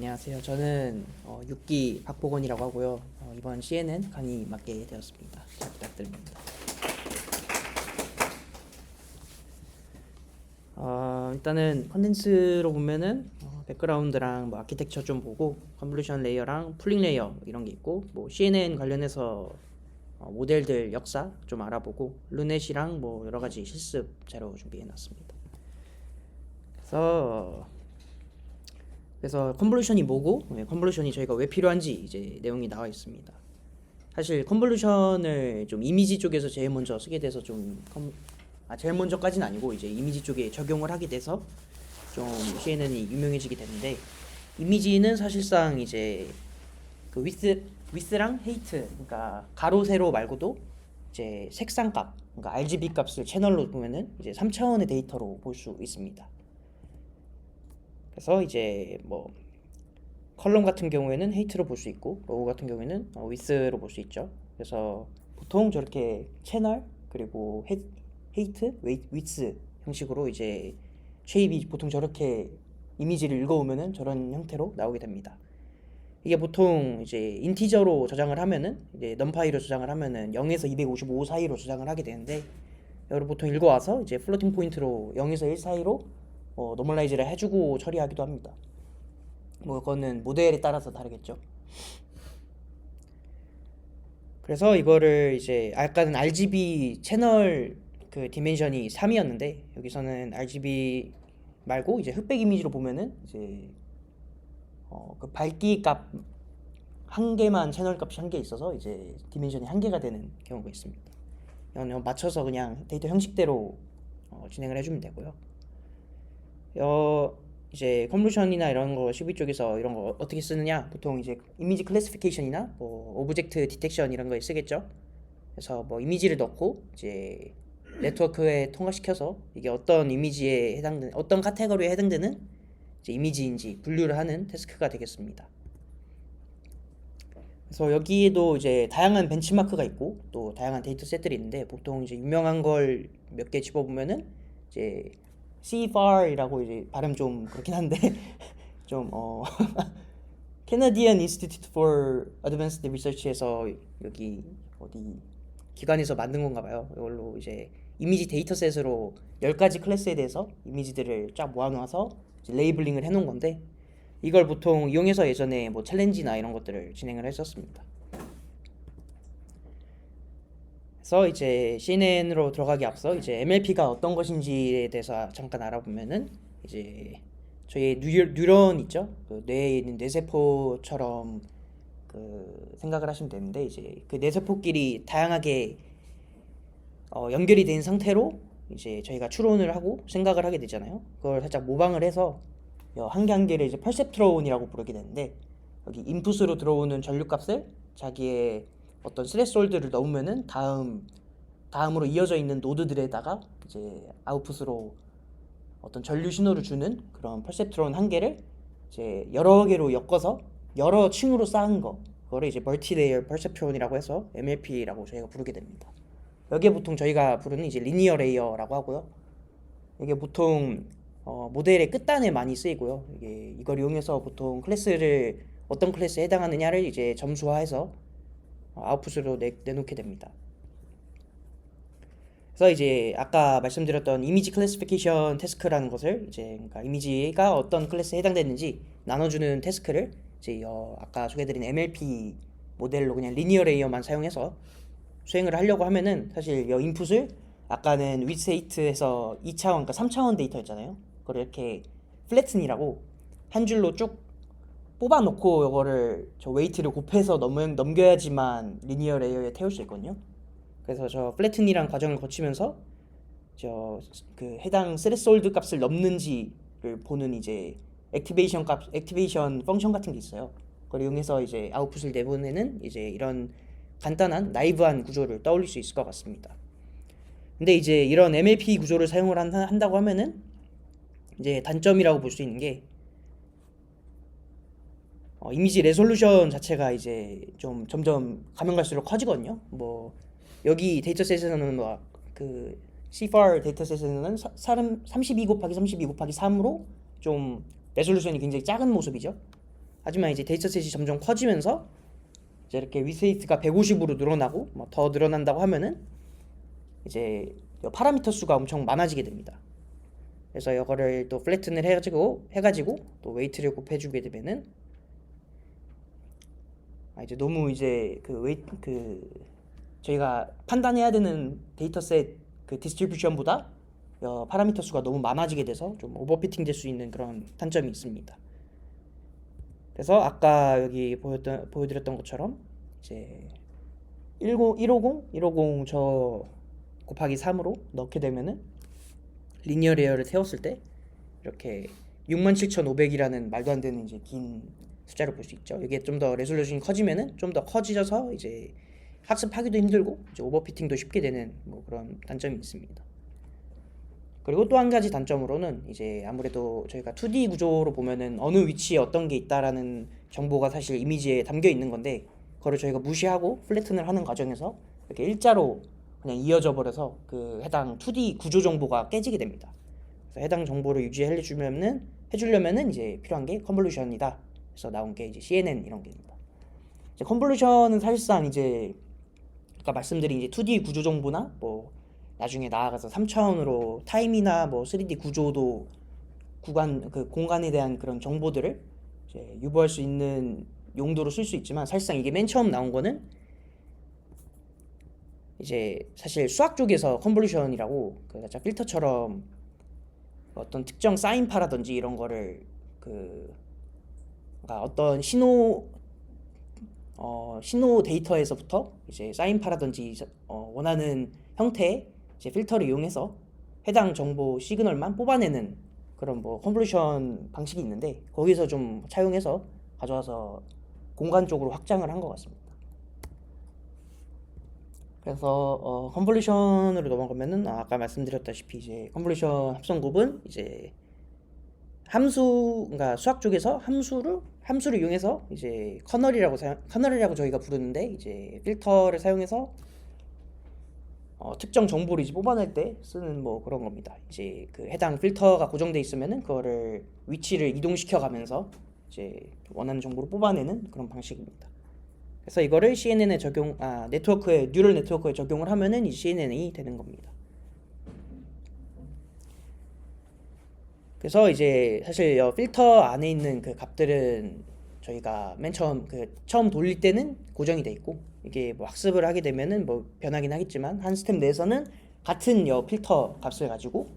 안녕하세요. 저는 6기 박보건이라고 하고요. 이번 CNN 강의 맡게 되었습니다. 잘 부탁드립니다. 일단은 컨텐츠로 보면은 백그라운드랑 뭐 아키텍처 좀 보고 컨볼루션 레이어랑 풀링 레이어 이런 게 있고 뭐 CNN 관련해서 모델들 역사 좀 알아보고 루넷이랑 뭐 여러 가지 실습 자료 준비해 놨습니다. 그래서 컨볼루션이 뭐고 컨볼루션이 저희가 왜 필요한지 이제 내용이 나와 있습니다. 사실 컨볼루션을 좀 이미지 쪽에서 제일 먼저 쓰게 돼서 제일 먼저까지는 아니고 이제 이미지 쪽에 적용을 하게 돼서 좀 CNN이 유명해지게 됐는데, 이미지는 사실상 이제 그 위스랑 헤이트, 그러니까 가로 세로 말고도 이제 색상 값, 그러니까 RGB 값을 채널로 보면은 이제 3차원의 데이터로 볼 수 있습니다. 그래서 이제 뭐 컬럼 같은 경우에는 헤이트로 볼 수 있고 로우 같은 경우에는 위스로 볼 수 있죠. 그래서 보통 저렇게 채널 그리고 헤이트, 위스 형식으로 이제 쉐입이 보통 저렇게 이미지를 읽어오면은 저런 형태로 나오게 됩니다. 이게 보통 이제 인티저로 저장을 하면은 이제 넘파이로 저장을 하면은 0에서 255 사이로 저장을 하게 되는데, 이걸 보통 읽어와서 이제 플로팅 포인트로 0에서 1 사이로 노멀라이즈를 해주고 처리하기도 합니다. 뭐 그거는 모델에 따라서 다르겠죠. 그래서 이거를 이제 아까는 RGB 채널 그 디멘션이 3이었는데 여기서는 RGB 말고 이제 흑백 이미지로 보면은 이제 그 밝기 값 한 개만 채널 값이 한 개 있어서 이제 디멘션이 한 개가 되는 경우가 있습니다. 이건 맞춰서 그냥 데이터 형식대로 진행을 해주면 되고요. 이제 컨볼루션이나 이런 거 CV 쪽에서 이런 거 어떻게 쓰느냐, 보통 이제 이미지 클래시피케이션이나 뭐 오브젝트 디텍션 이런 거에 쓰겠죠. 그래서 뭐 이미지를 넣고 이제 네트워크에 통과시켜서 이게 어떤 이미지에 해당되는, 어떤 카테고리에 해당되는 이제 이미지인지 분류를 하는 태스크가 되겠습니다. 그래서 여기에도 이제 다양한 벤치마크가 있고 또 다양한 데이터 셋들이 있는데, 보통 이제 유명한 걸 몇 개 집어보면은 이제 CFAR이라고 이제 발음 좀 그렇긴 한데 좀 Canadian Institute for Advanced Research에서 여기 어디 기관에서 만든 건가 봐요. 이걸로 이제 이미지 데이터셋으로 10가지 클래스에 대해서 이미지들을 쫙 모아놔서 이제 레이블링을 해놓은 건데, 이걸 보통 이용해서 예전에 뭐 챌린지나 이런 것들을 진행을 했었습니다. 그래서 이제 CNN으로 들어가기 앞서 이제 MLP가 어떤 것인지에 대해서 잠깐 알아보면은, 이제 저희 뉴런 있죠? 그 뇌에 있는 뇌세포처럼 그 생각을 하시면 되는데, 이제 그 뇌세포끼리 다양하게 연결이 된 상태로 이제 저희가 추론을 하고 생각을 하게 되잖아요. 그걸 살짝 모방을 해서 한 개 한 개를 이제 퍼셉트론이라고 부르게 되는데, 여기 인풋으로 들어오는 전류값을 자기의 어떤 스레스홀드를 넣으면은 다음으로 이어져 있는 노드들에다가 이제 아웃풋으로 어떤 전류 신호를 주는 그런 퍼셉트론 한 개를 이제 여러 개로 엮어서 여러 층으로 쌓은 거, 그거를 이제 멀티레이어 퍼셉트론이라고 해서 MLP라고 저희가 부르게 됩니다. 여기에 보통 저희가 부르는 이제 리니어 레이어라고 하고요. 이게 보통 모델의 끝단에 많이 쓰이고요. 이걸 이용해서 보통 클래스를 어떤 클래스에 해당하느냐를 이제 점수화해서 아웃풋으로 내놓게 됩니다. 그래서 이제 아까 말씀드렸던 이미지 클래시피케이션 태스크라는 것을 이제 그러니까 이미지가 어떤 클래스에 해당되는지 나눠주는 태스크를 이제 아까 소개해드린 MLP 모델로 그냥 리니어 레이어만 사용해서 수행을 하려고 하면은, 사실 이 인풋을 아까는 위스헤이트에서 2차원, 그러니까 3차원 데이터였잖아요. 그걸 이렇게 플래튼이라고 한 줄로 쭉 뽑아놓고 이거를 저 웨이트를 곱해서 넘겨야지만 리니어 레이어에 태울 수 있거든요. 그래서 저 플래튼이란 과정을 거치면서 저 그 해당 스레스홀드 값을 넘는지를 보는 이제 액티베이션 펑션 같은 게 있어요. 그걸 이용해서 이제 아웃풋을 내보내는 이제 이런 간단한 나이브한 구조를 떠올릴 수 있을 것 같습니다. 근데 이제 이런 MLP 구조를 사용을 한다고 하면은 이제 단점이라고 볼 수 있는 게 이미지 레솔루션 자체가 이제 좀 점점 가면 갈수록 커지거든요. 뭐 여기 데이터셋에서는 그 CFAR 데이터셋에서는 32 곱하기 32 곱하기 3으로 좀 레솔루션이 굉장히 작은 모습이죠. 하지만 이제 데이터셋이 점점 커지면서 이제 이렇게 위스웨이트가 150으로 늘어나고 뭐 더 늘어난다고 하면은 이제 파라미터 수가 엄청 많아지게 됩니다. 그래서 이거를 또 플래튼을 해가지고 또 웨이트를 곱해주게 되면은 이제 너무 이제 저희가 판단해야 되는 데이터셋 그 디스트리뷰션보다 파라미터 수가 너무 많아지게 돼서 좀 오버피팅 될 수 있는 그런 단점이 있습니다. 그래서 아까 여기 보여드렸던 것처럼 이제 150 저 곱하기 3으로 넣게 되면은 리니어 레이어를 세웠을 때 이렇게 67,500이라는 말도 안 되는 이제 긴 숫자를 볼 수 있죠. 이게 좀 더 레솔루션이 커지면은 좀 더 커지셔서 이제 학습하기도 힘들고 이제 오버피팅도 쉽게 되는 뭐 그런 단점이 있습니다. 그리고 또 한 가지 단점으로는 이제 아무래도 저희가 2D 구조로 보면은 어느 위치에 어떤 게 있다라는 정보가 사실 이미지에 담겨 있는 건데 그거를 저희가 무시하고 플래튼을 하는 과정에서 이렇게 일자로 그냥 이어져 버려서 그 해당 2D 구조 정보가 깨지게 됩니다. 그래서 해당 정보를 해주려면은 이제 필요한 게 컨볼루션이다. 그래서 나온 게 이제 CNN 이런 게입니다. 이제 컨볼루션은 사실상 이제 아까 말씀드린 이제 2D 구조 정보나 뭐 나중에 나아가서 3차원으로 타임이나 뭐 3D 구조도 공간에 대한 그런 정보들을 이제 유보할 수 있는 용도로 쓸 수 있지만 사실상 이게 맨 처음 나온 거는 이제 사실 수학 쪽에서 컨볼루션이라고 그 필터처럼 어떤 특정 사인파라든지 이런 거를 그러니까 어떤 신호 데이터에서부터 이제 사인파라든지 원하는 형태의 이제 필터를 이용해서 해당 정보 시그널만 뽑아내는 그런 뭐 컨볼루션 방식이 있는데 거기서 좀 차용해서 가져와서 공간 쪽으로 확장을 한 것 같습니다. 그래서 컨볼루션으로 넘어가면은 아까 말씀드렸다시피 이제 컨볼루션 합성곱은 이제 그러니까 수학 쪽에서 함수를 이용해서 이제 커널이라고 저희가 부르는데 이제 필터를 사용해서 특정 정보를 이제 뽑아낼 때 쓰는 뭐 그런 겁니다. 이제 그 해당 필터가 고정돼 있으면은 그거를 위치를 이동시켜 가면서 이제 원하는 정보를 뽑아내는 그런 방식입니다. 그래서 이거를 CNN에 뉴럴 네트워크에 적용을 하면은 이 CNN이 되는 겁니다. 그래서 이제 사실 필터 안에 있는 그 값들은 저희가 맨 처음 돌릴 때는 고정이 돼 있고 이게 뭐 학습을 하게 되면은 뭐 변하긴 하겠지만 한 스텝 내에서는 같은 필터 값을 가지고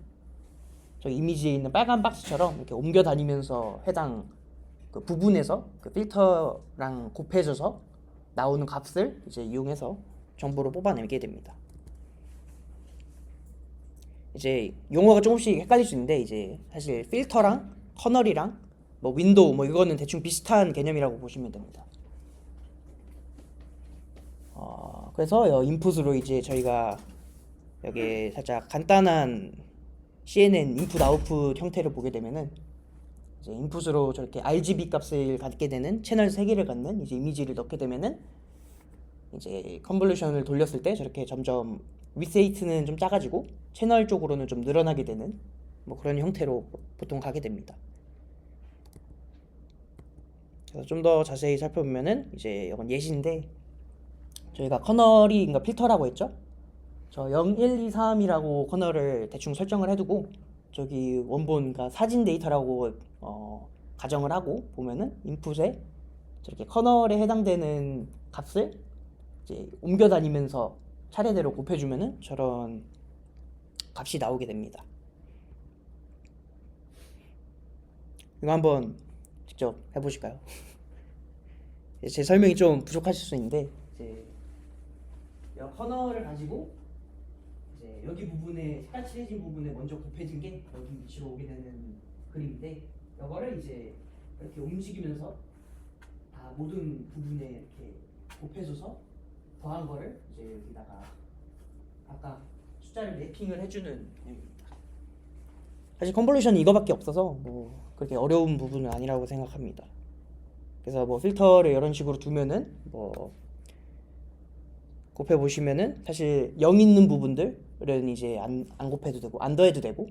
저 이미지에 있는 빨간 박스처럼 이렇게 옮겨 다니면서 해당 그 부분에서 그 필터랑 곱해져서 나오는 값을 이제 이용해서 정보를 뽑아내게 됩니다. 이제 용어가 조금씩 헷갈릴 수 있는데 이제 사실 필터랑 커널이랑 뭐 윈도우 뭐 이거는 대충 비슷한 개념이라고 보시면 됩니다. 그래서 인풋으로 이제 저희가 여기 살짝 간단한 CNN 인풋 아웃풋 형태를 보게 되면은 이제 인풋으로 저렇게 RGB 값을 갖게 되는 채널 3개를 갖는 이제 이미지를 넣게 되면은 이제 컨볼루션을 돌렸을 때 저렇게 점점 위스웨이트는 좀 작아지고 채널 쪽으로는 좀 늘어나게 되는 뭐 그런 형태로 보통 가게 됩니다. 그래서 좀 더 자세히 살펴보면은 이제 이건 예시인데 저희가 커널이 그러니까 필터라고 했죠. 저 0, 1, 2, 3이라고 커널을 대충 설정을 해두고 저기 원본 그러니까 사진 데이터라고 가정을 하고 보면은 인풋에 저렇게 커널에 해당되는 값을 이제 옮겨 다니면서 차례대로 곱해주면은 저런 값이 나오게 됩니다. 이거 한번 직접 해보실까요? 제 설명이 좀 부족하실 수 있는데 이제 이 커널을 가지고 이제 여기 부분에 색깔 칠해진 부분에 먼저 곱해진 게 여기 위치로 오게 되는 그림인데 이거를 이제 이렇게 움직이면서 다 모든 부분에 이렇게 곱해줘서 더한 거를 이제 여기다가 아까 숫자를 매핑을 해주는 내용입니다. 사실 컨볼루션이 이거밖에 없어서 뭐 그렇게 어려운 부분은 아니라고 생각합니다. 그래서 뭐 필터를 이런 식으로 두면은 뭐 곱해 보시면은 사실 0 있는 부분들은 이제 안 곱해도 되고 안 더해도 되고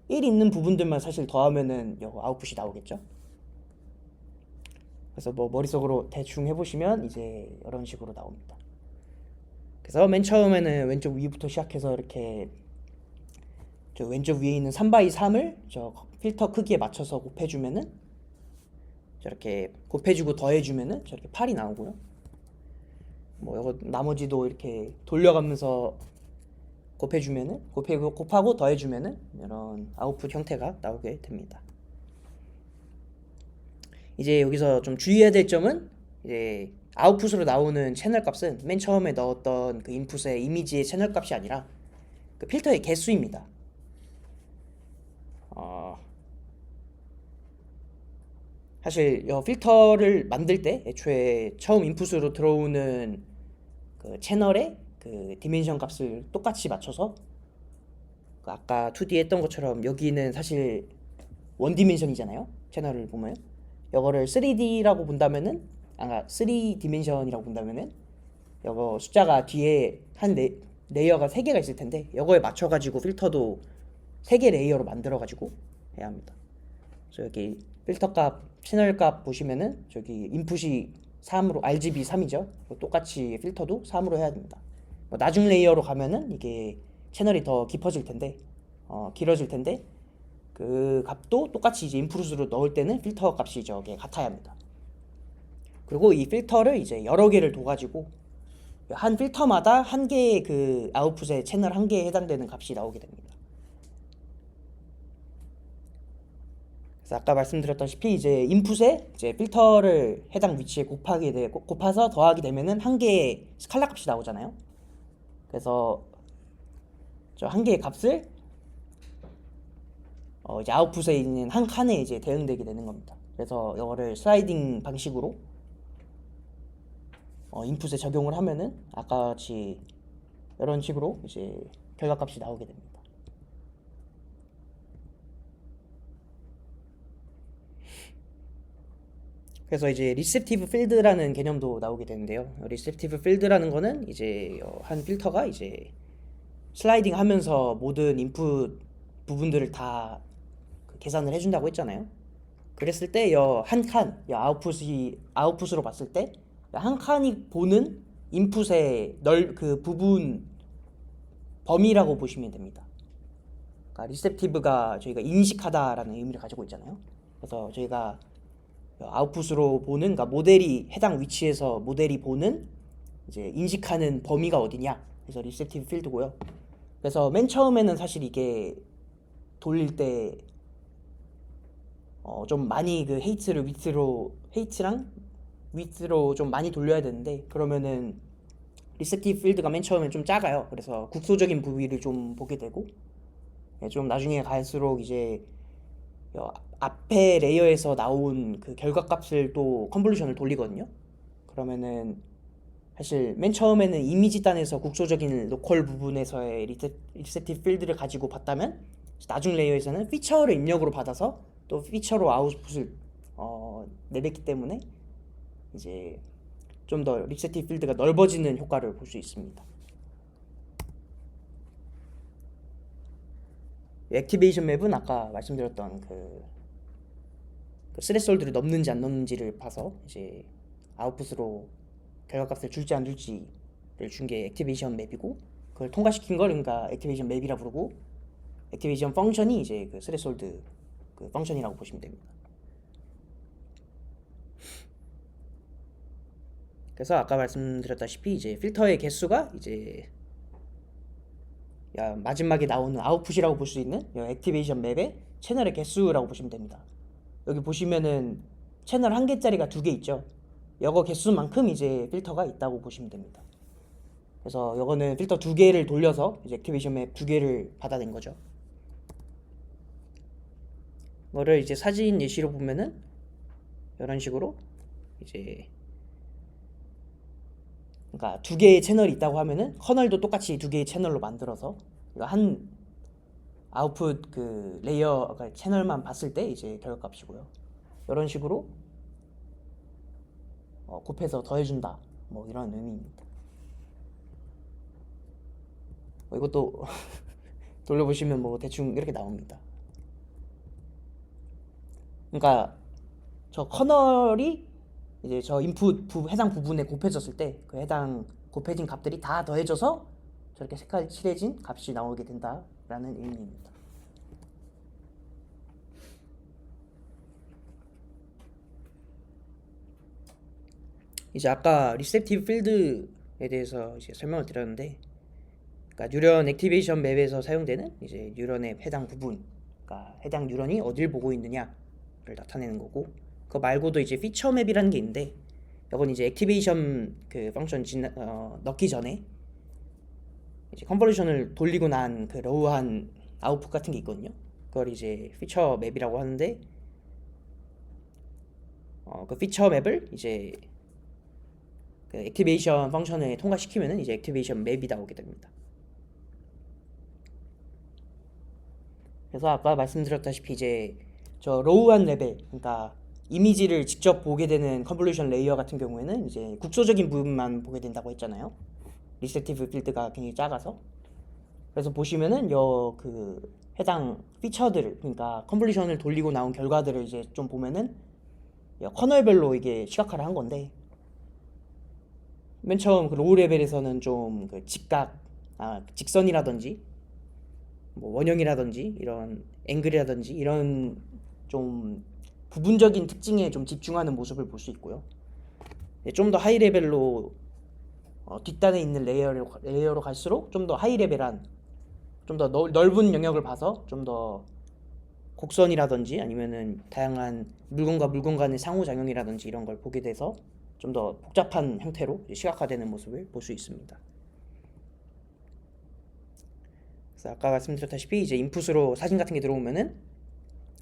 1 있는 부분들만 사실 더하면은 아웃풋이 나오겠죠. 그래서 뭐 머릿속으로 대충 해보시면 이제 이런 식으로 나옵니다. 그래서 맨 처음에는 왼쪽 위부터 시작해서 이렇게 저 왼쪽 위에 있는 3x 3을 저 필터 크기에 맞춰서 곱해주면은 저렇게 곱해주고 더해주면은 저렇게 8이 나오고요. 뭐 이거 나머지도 이렇게 돌려가면서 곱해주면은 곱하고 더해주면은 이런 아웃풋 형태가 나오게 됩니다. 이제 여기서 좀 주의해야 될 점은 이제 아웃풋으로 나오는 채널 값은 맨 처음에 넣었던 그 인풋의 이미지의 채널 값이 아니라 그 필터의 개수입니다. 사실 이 필터를 만들 때 애초에 처음 인풋으로 들어오는 그 채널의 그 디멘션 값을 똑같이 맞춰서 그 아까 2D 했던 것처럼 여기는 사실 원 디멘션이잖아요. 채널을 보면 이거를 3D라고 본다면은 3디멘션이라고 본다면은 이거 숫자가 뒤에 한 레이어가 3개가 있을 텐데 이거에 맞춰 가지고 필터도 3개 레이어로 만들어 가지고 해야 합니다. 그래서 여기 필터 값, 채널 값 보시면은 저기 인풋이 3으로 RGB 3이죠. 똑같이 필터도 3으로 해야 됩니다. 뭐 나중 레이어로 가면은 이게 채널이 더 깊어질 텐데 길어질 텐데 그 값도 똑같이 이제 인풋으로 넣을 때는 필터 값이 저게 같아야 합니다. 그리고 이 필터를 이제 여러 개를 둬가지고 한 필터마다 한 개의 그 아웃풋의 채널 한 개에 해당되는 값이 나오게 됩니다. 그래서 아까 말씀드렸다시피 이제 인풋에 이제 필터를 해당 위치에 곱해서 더하게 되면은 한 개의 스칼라 값이 나오잖아요. 그래서 저 한 개의 값을 이제 아웃풋에 있는 한 칸에 이제 대응되게 되는 겁니다. 그래서 이거를 슬라이딩 방식으로 인풋에 적용을 하면은 아까 같이 이런 식으로 이제 결과값이 나오게 됩니다. 그래서 이제 리셉티브 필드라는 개념도 나오게 되는데요. 리셉티브 필드라는 거는 이제 한 필터가 이제 슬라이딩 하면서 모든 인풋 부분들을 다 계산을 해준다고 했잖아요. 그랬을 때 한 칸, 아웃풋으로 봤을 때 한 칸이 보는 인풋의 그 부분 범위라고 보시면 됩니다. 그러니까 리셉티브가 저희가 인식하다라는 의미를 가지고 있잖아요. 그래서 저희가 아웃풋으로 보는, 그러니까 모델이 해당 위치에서 모델이 보는 이제 인식하는 범위가 어디냐. 그래서 리셉티브 필드고요. 그래서 맨 처음에는 사실 이게 돌릴 때 좀 많이 그 헤이트랑 위트로 좀 많이 돌려야 되는데 그러면은 리셉티브 필드가 맨 처음엔 좀 작아요. 그래서 국소적인 부위를 좀 보게 되고 좀 나중에 갈수록 이제 앞에 레이어에서 나온 그 결과값을 또 컨볼루션을 돌리거든요. 그러면은 사실 맨 처음에는 이미지 단에서 국소적인 로컬 부분에서의 리셉티브 필드를 가지고 봤다면 나중 레이어에서는 피처를 입력으로 받아서 또 피처로 아웃풋을 내뱉기 때문에 이제 좀 더 리셉티브 필드가 넓어지는 효과를 볼 수 있습니다. 액티베이션 맵은 아까 말씀드렸던 그 스레솔드를 넘는지 안 넘는지를 봐서 이제 아웃풋으로 결과값을 줄지 안 줄지를 준 게 액티베이션 맵이고 그걸 통과시킨 걸 그러니까 액티베이션 맵이라 부르고 액티베이션 펑션이 이제 그 스레솔드 그 펑션이라고 보시면 됩니다. 그래서 아까 말씀드렸다시피 이제 필터의 개수가 이제 마지막에 나오는 아웃풋이라고 볼 수 있는 액티베이션 맵의 채널의 개수라고 보시면 됩니다. 여기 보시면은 채널 한 개짜리가 2개 있죠. 이거 개수만큼 이제 필터가 있다고 보시면 됩니다. 그래서 이거는 필터 2개를 돌려서 이제 액티베이션 맵 2개를 받아낸 거죠. 이거를 이제 사진 예시로 보면은 이런 식으로 이제 그러니까 2개의 채널이 있다고 하면은 커널도 똑같이 2개의 채널로 만들어서 한 아웃풋 그 레이어 그러니까 채널만 봤을 때 이제 결과값이고요. 이런 식으로 곱해서 더해준다 뭐 이런 의미입니다. 이것도 돌려보시면 뭐 대충 이렇게 나옵니다. 그러니까 저 커널이 이제 저 인풋 해당 부분에 곱해졌을 때 그 해당 곱해진 값들이 다 더해져서 저렇게 색깔이 칠해진 값이 나오게 된다라는 의미입니다. 이제 아까 리셉티브 필드에 대해서 이제 설명을 드렸는데, 그러니까 뉴런 액티베이션 맵에서 사용되는 이제 뉴런의 해당 부분, 그러니까 해당 뉴런이 어딜 보고 있느냐를 나타내는 거고, 그거 말고도 이제 피처 맵이라는 게 있는데, 이건 이제 액티베이션 그 펑션 넣기 전에 이제 컨볼루션을 돌리고 난 그 러우한 아웃풋 같은 게 있거든요. 그걸 이제 피처 맵이라고 하는데, 그 피처 맵을 이제 그 액티베이션 펑션을 통과시키면은 이제 액티베이션 맵이 나오게 됩니다. 그래서 아까 말씀드렸다시피 이제 저 로우한 레벨, 그러니까 이미지를 직접 보게 되는 컨볼루션 레이어 같은 경우에는 이제 국소적인 부분만 보게 된다고 했잖아요. 리셉티브 필드가 굉장히 작아서. 그래서 보시면은 그 해당 피처들을, 그러니까 컨볼루션을 돌리고 나온 결과들을 이제 좀 보면은 커널별로 이게 시각화를 한 건데, 맨 처음 그 로우 레벨에서는 좀 그 직선이라든지 뭐 원형이라든지 이런 앵글이라든지 이런 좀 부분적인 특징에 좀 집중하는 모습을 볼 수 있고요. 좀 더 하이 레벨로 뒷단에 있는 레이어로 갈수록 좀 더 하이 레벨한, 좀 더 넓은 영역을 봐서 좀 더 곡선이라든지 아니면은 다양한 물건과 물건 간의 상호작용이라든지 이런 걸 보게 돼서 좀 더 복잡한 형태로 시각화되는 모습을 볼 수 있습니다. 그래서 아까 말씀드렸다시피 이제 인풋으로 사진 같은 게 들어오면은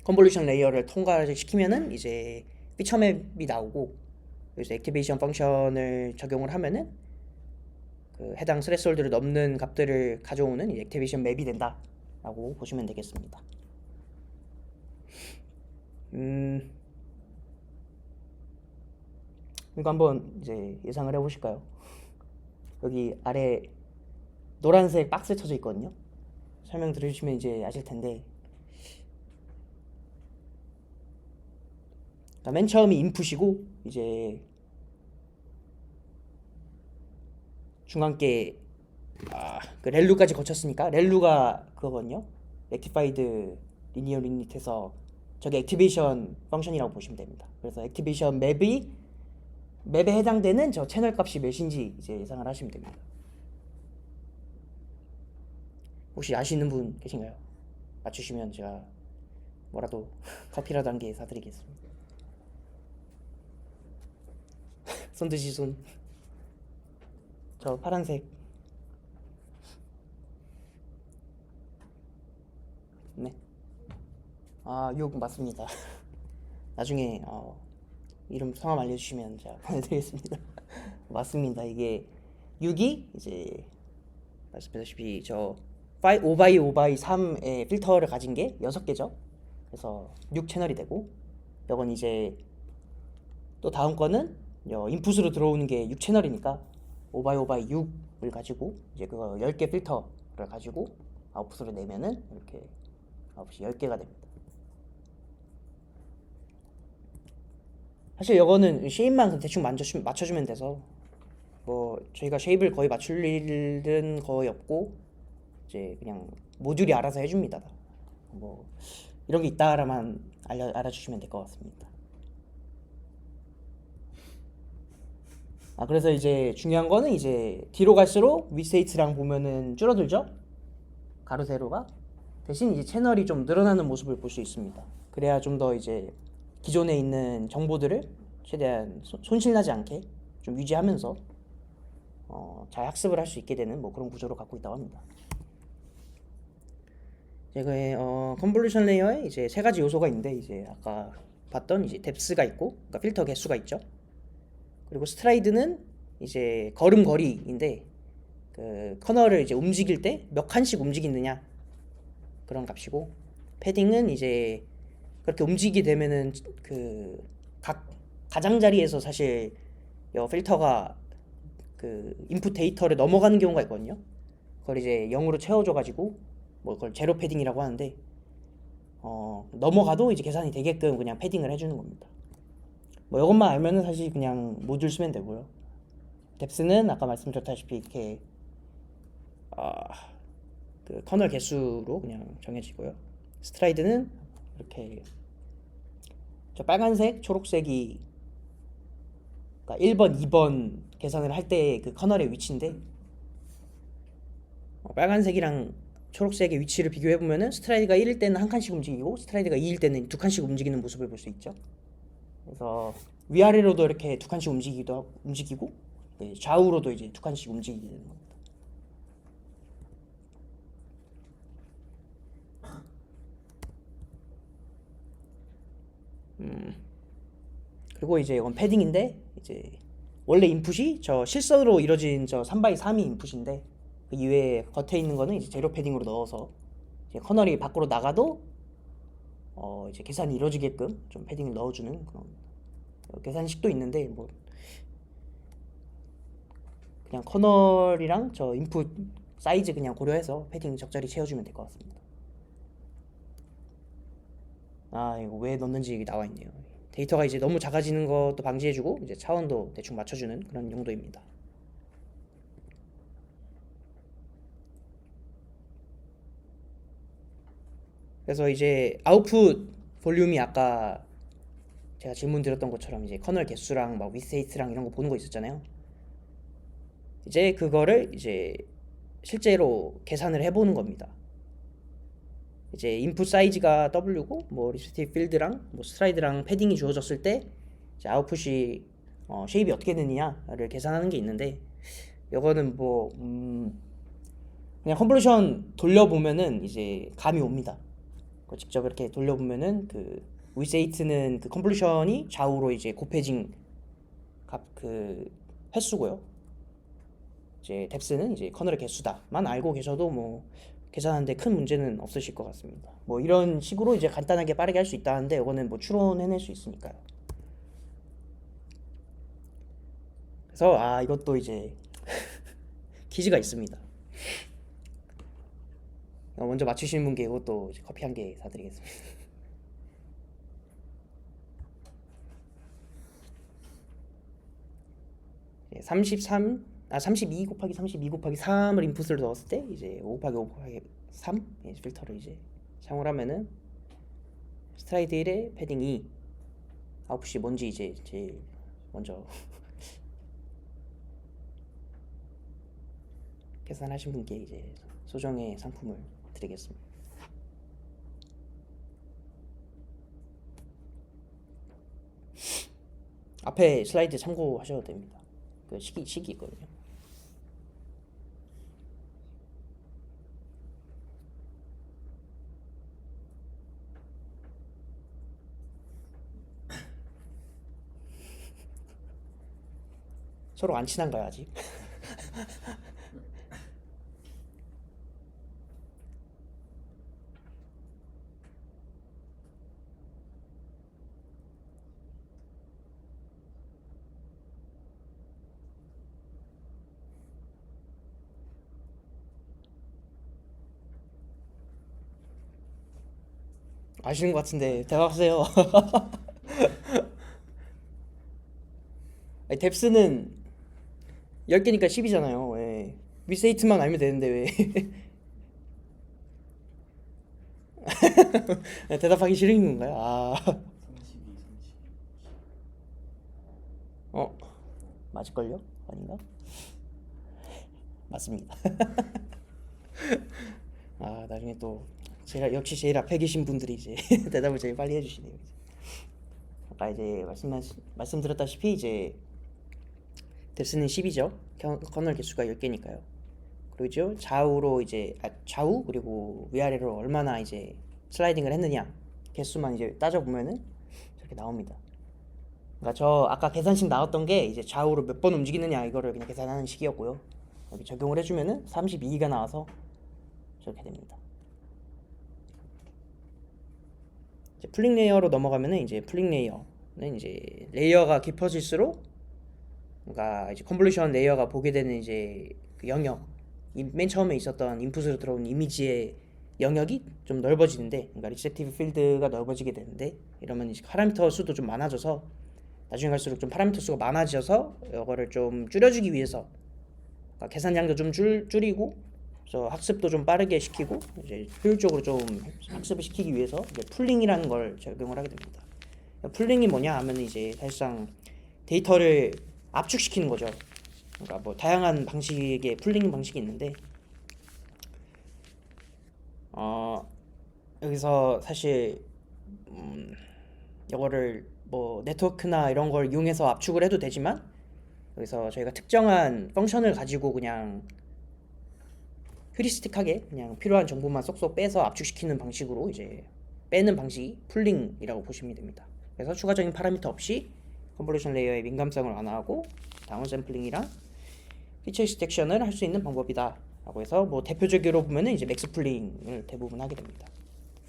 컨볼루션 레이어를 통과를 시키면은 이제 피처 맵이 나오고, 그래서 액티베이션 펑션을 적용을 하면은 그 해당 스레스홀드를 넘는 값들을 가져오는 이 액티베이션 맵이 된다라고 보시면 되겠습니다. 이거 한번 이제 예상을 해보실까요? 여기 아래 노란색 박스 쳐져 있거든요. 설명 들으시면 이제 아실 텐데, 그러니까 맨 처음이 인풋이고 이제 중간께 그 렐루까지 거쳤으니까 렐루가 그거거든요. 렉티파이드 리니어 유닛에서 저게 액티베이션 펑션이라고 보시면 됩니다. 그래서 액티베이션 맵에 해당되는 저 채널 값이 몇인지 이제 예상을 하시면 됩니다. 혹시 아시는 분 계신가요? 맞추시면 제가 뭐라도 커피라도 한 개 사드리겠습니다. 손 드시 손. 저 파란색. 네. 6 맞습니다. 나중에 이름 성함 알려주시면 제가 보내드리겠습니다. 맞습니다. 이게 6이 이제 말씀드렸다시피 저 5x5x3의 필터를 가진 게 6개죠. 그래서 6 채널이 되고, 이건 이제 또 다음 거는 인풋으로 들어오는 게 6 채널이니까 5x5x6을 가지고 이제 그거 10개 필터를 가지고 아웃풋으로 내면은 이렇게 아웃풋이 10개가 됩니다. 사실 이거는 쉐입만 대충 맞춰주면 돼서 뭐 저희가 쉐입을 거의 맞출 일은 거의 없고, 이제 그냥 모듈이 알아서 해줍니다. 뭐 이런 게 있다라만 알아주시면 될 것 같습니다. 그래서 이제 중요한 거는 이제 뒤로 갈수록 윗세이트랑 보면은 줄어들죠? 가로 세로가. 대신 이제 채널이 좀 늘어나는 모습을 볼 수 있습니다. 그래야 좀 더 이제 기존에 있는 정보들을 최대한 손실나지 않게 좀 유지하면서 잘 학습을 할 수 있게 되는 뭐 그런 구조를 갖고 있다고 합니다. 이거에 컨볼루션 레이어에 이제 3가지 요소가 있는데, 이제 아까 봤던 이제 뎁스가 있고, 그러니까 필터 개수가 있죠. 그리고 스트라이드는 이제 걸음걸이인데, 그 커널을 이제 움직일 때 몇 칸씩 움직이느냐 그런 값이고, 패딩은 이제 그렇게 움직이게 되면은 그 각 가장자리에서 사실 필터가 그 인풋 데이터를 넘어가는 경우가 있거든요. 그걸 이제 0으로 채워줘가지고 뭐 그걸 제로 패딩이라고 하는데, 넘어가도 이제 계산이 되게끔 그냥 패딩을 해주는 겁니다. 뭐 이것만 알면은 사실 그냥 모듈 쓰면 되고요. 뎁스는 아까 말씀드렸다시피 이렇게 아, 그 커널 개수로 그냥 정해지고요. 스트라이드는 이렇게 저 빨간색, 초록색이 그러니까 1번, 2번 계산을 할 때 그 커널의 위치인데 빨간색이랑 초록색의 위치를 비교해 보면은 스트라이드가 1일 때는 한 칸씩 움직이고 스트라이드가 2일 때는 두 칸씩 움직이는 모습을 볼 수 있죠. 그래서 위아래로도 이렇게 두 칸씩 움직이고 좌우로도 이제 두 칸씩 움직이게 되는 겁니다. 그리고 이제 이건 패딩인데 이제 원래 인풋이 저 실선으로 이루어진 저 3x3이 인풋인데 그 이외에 겉에 있는 거는 이제 재료 패딩으로 넣어서 이제 커널이 밖으로 나가도 이제 계산이 이루어지게끔 좀 패딩을 넣어주는 그런 계산식도 있는데 뭐 그냥 커널이랑 저 인풋 사이즈 그냥 고려해서 패딩 적절히 채워주면 될 것 같습니다. 아 이거 왜 넣는지 나와 있네요. 데이터가 이제 너무 작아지는 것도 방지해주고 이제 차원도 대충 맞춰주는 그런 용도입니다. 그래서 이제 아웃풋 볼륨이 아까 제가 질문 드렸던 것처럼 이제 커널 개수랑 막 위세이트랑 이런 거 보는 거 있었잖아요. 이제 그거를 이제 실제로 계산을 해보는 겁니다. 이제 인풋 사이즈가 W고 뭐 리스티브 필드랑 뭐 스트라이드랑 패딩이 주어졌을 때 이제 아웃풋이 쉐입이 어떻게 되느냐를 계산하는 게 있는데 이거는 뭐 그냥 컨볼루션 돌려보면은 이제 감이 옵니다. 직접 이렇게 돌려보면은 그 위세이트는 그 컨볼루션이 좌우로 이제 곱해진 값 그 횟수고요. 이제 뎁스는 이제 커널의 개수다만 알고 계셔도 뭐 계산하는데 큰 문제는 없으실 것 같습니다. 뭐 이런 식으로 이제 간단하게 빠르게 할 수 있다는데 이거는 뭐 추론해낼 수 있으니까요. 그래서 이것도 이제 퀴즈가 있습니다. 먼저 맞추시는 분께 이것도 커피 한 개 사드리겠습니다. 예, 32 곱하기 32 곱하기 3을 인풋을 넣었을 때 이제 5 곱하기 5 곱하기 3 필터를 이제 사용을 하면은 스트라이드 1에 패딩 2 아웃풋이 뭔지 이제 제일 먼저 계산하신 분께 이제 소정의 상품을 드리겠습니다. 앞에 슬라이드 참고하셔도 됩니다. 그 식이 있거든요. 서로 안 친한가요 아직? 아시는 것 같은데 대답하세요. 아니, 뎁스는 10개니까 10이잖아요. 왜? 위세이트만 알면 되는데 왜? 대답하기 싫은 건가요? 32, 32. 어, 맞을걸요? 아닌가? 맞습니다. 나중에 또 제가 역시 제일 앞에 계신 분들이 이제 대답을 제일 빨리 해주시네요. 아까 이제 말씀드렸다시피 이제 뎁스는 10이죠. 커널 개수가 10개니까요. 그리고 이제 좌우로 이제 좌우 그리고 위아래로 얼마나 이제 슬라이딩을 했느냐 개수만 이제 따져 보면은 저렇게 나옵니다. 그러니까 저 아까 계산식 나왔던 게 이제 좌우로 몇 번 움직이느냐 이거를 그냥 계산하는 식이었고요. 여기 적용을 해주면은 32가 나와서 저렇게 됩니다. 이제 풀링 레이어로 넘어가면은 이제 풀링 레이어는 이제 레이어가 깊어질수록 그러니까 이제 컨볼루션 레이어가 보게 되는 이제 그 영역 맨 처음에 있었던 인풋으로 들어온 이미지의 영역이 좀 넓어지는데 그러니까 리셉티브 필드가 넓어지게 되는데 이러면 이제 파라미터 수도 좀 많아져서 나중에 갈수록 좀 파라미터 수가 많아져서 이거를 좀 줄여주기 위해서, 그러니까 계산량도 좀 줄이고, 그래서 학습도 좀 빠르게 시키고 이제 효율적으로 좀 학습을 시키기 위해서 이제 풀링이라는 걸 적용을 하게 됩니다. 풀링이 뭐냐 하면 이제 사실상 데이터를 압축시키는 거죠. 그러니까 뭐 다양한 방식의 풀링 방식이 있는데, 여기서 사실 이거를 뭐 네트워크나 이런 걸 이용해서 압축을 해도 되지만, 여기서 저희가 특정한 펑션을 가지고 그냥 휴리스틱하게 그냥 필요한 정보만 쏙쏙 빼서 압축시키는 방식으로 이제 빼는 방식이 풀링이라고 보시면 됩니다. 그래서 추가적인 파라미터 없이 컨볼루션 레이어의 민감성을 완화하고 다운 샘플링이랑 피처 익스트랙션을 할 수 있는 방법이다 라고 해서, 뭐 대표적으로 보면은 이제 맥스 풀링을 대부분 하게 됩니다.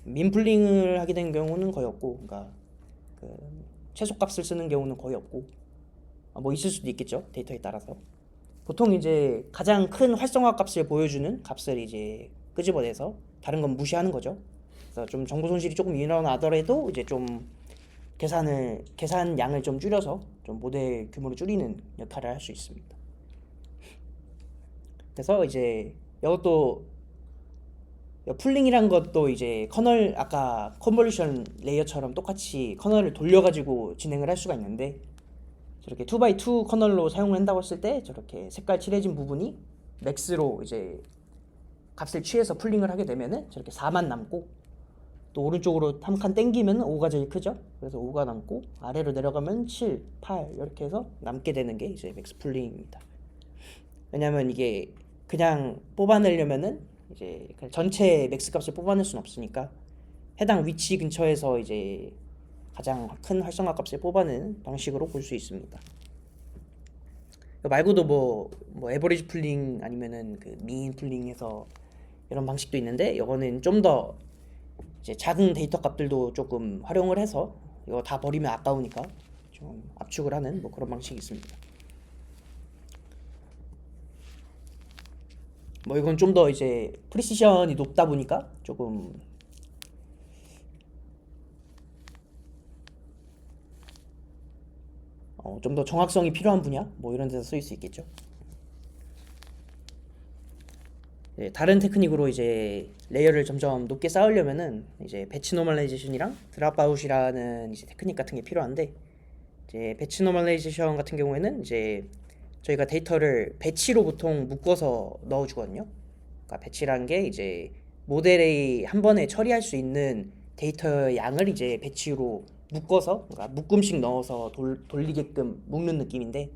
민 풀링을 하게 된 경우는 거의 없고, 그러니까 그 최소값을 쓰는 경우는 거의 없고, 뭐 있을 수도 있겠죠, 데이터에 따라서. 보통 이제 가장 큰 활성화 값을 보여주는 값을 이제 끄집어내서 다른 건 무시하는 거죠. 그래서 좀 정보 손실이 조금 일어나더라도 이제 좀 계산량을 좀 줄여서 좀 모델 규모를 줄이는 역할을 할 수 있습니다. 그래서 이제 이것도 풀링이란 것도 이제 커널, 아까 컨볼루션 레이어처럼 똑같이 커널을 돌려가지고 진행을 할 수가 있는데, 저렇게 2x2 커널로 사용을 한다고 했을 때 저렇게 색깔 칠해진 부분이 맥스로 이제 값을 취해서 풀링을 하게 되면은 저렇게 4만 남고, 또 오른쪽으로 한 칸 땡기면 5가 제일 크죠. 그래서 5가 남고 아래로 내려가면 7, 8 이렇게 해서 남게 되는 게 이제 맥스 풀링입니다. 왜냐면 이게 그냥 뽑아내려면은 이제 그냥 전체 맥스 값을 뽑아낼 수는 없으니까 해당 위치 근처에서 이제 가장 큰 활성화 값을 뽑아내는 방식으로 볼 수 있습니다. 말고도 뭐 에버리지 풀링 아니면은 그 미인 풀링에서 이런 방식도 있는데, 이거는 좀 더 이제 작은 데이터 값들도 조금 활용을 해서 이거 다 버리면 아까우니까 좀 압축을 하는 뭐 그런 방식이 있습니다. 뭐 이건 좀 더 이제 프리시션이 높다 보니까 조금 좀 더 정확성이 필요한 분야 뭐 이런 데서 쓰일 수 있겠죠. 다른 테크닉으로 이제 레이어를 점점 높게 쌓으려면은 이제 배치 노멀라이제이션이랑 드랍아웃이라는 이제 테크닉 같은 게 필요한데, 이제 배치 노멀라이제이션 같은 경우에는 이제 저희가 데이터를 배치로 보통 묶어서 넣어주거든요. 그러니까 배치라는 게 이제 모델에 한 번에 처리할 수 있는 데이터의 양을 이제 배치로 묶어서, 그러니까 묶음씩 넣어서 돌리게끔 묶는 느낌인데,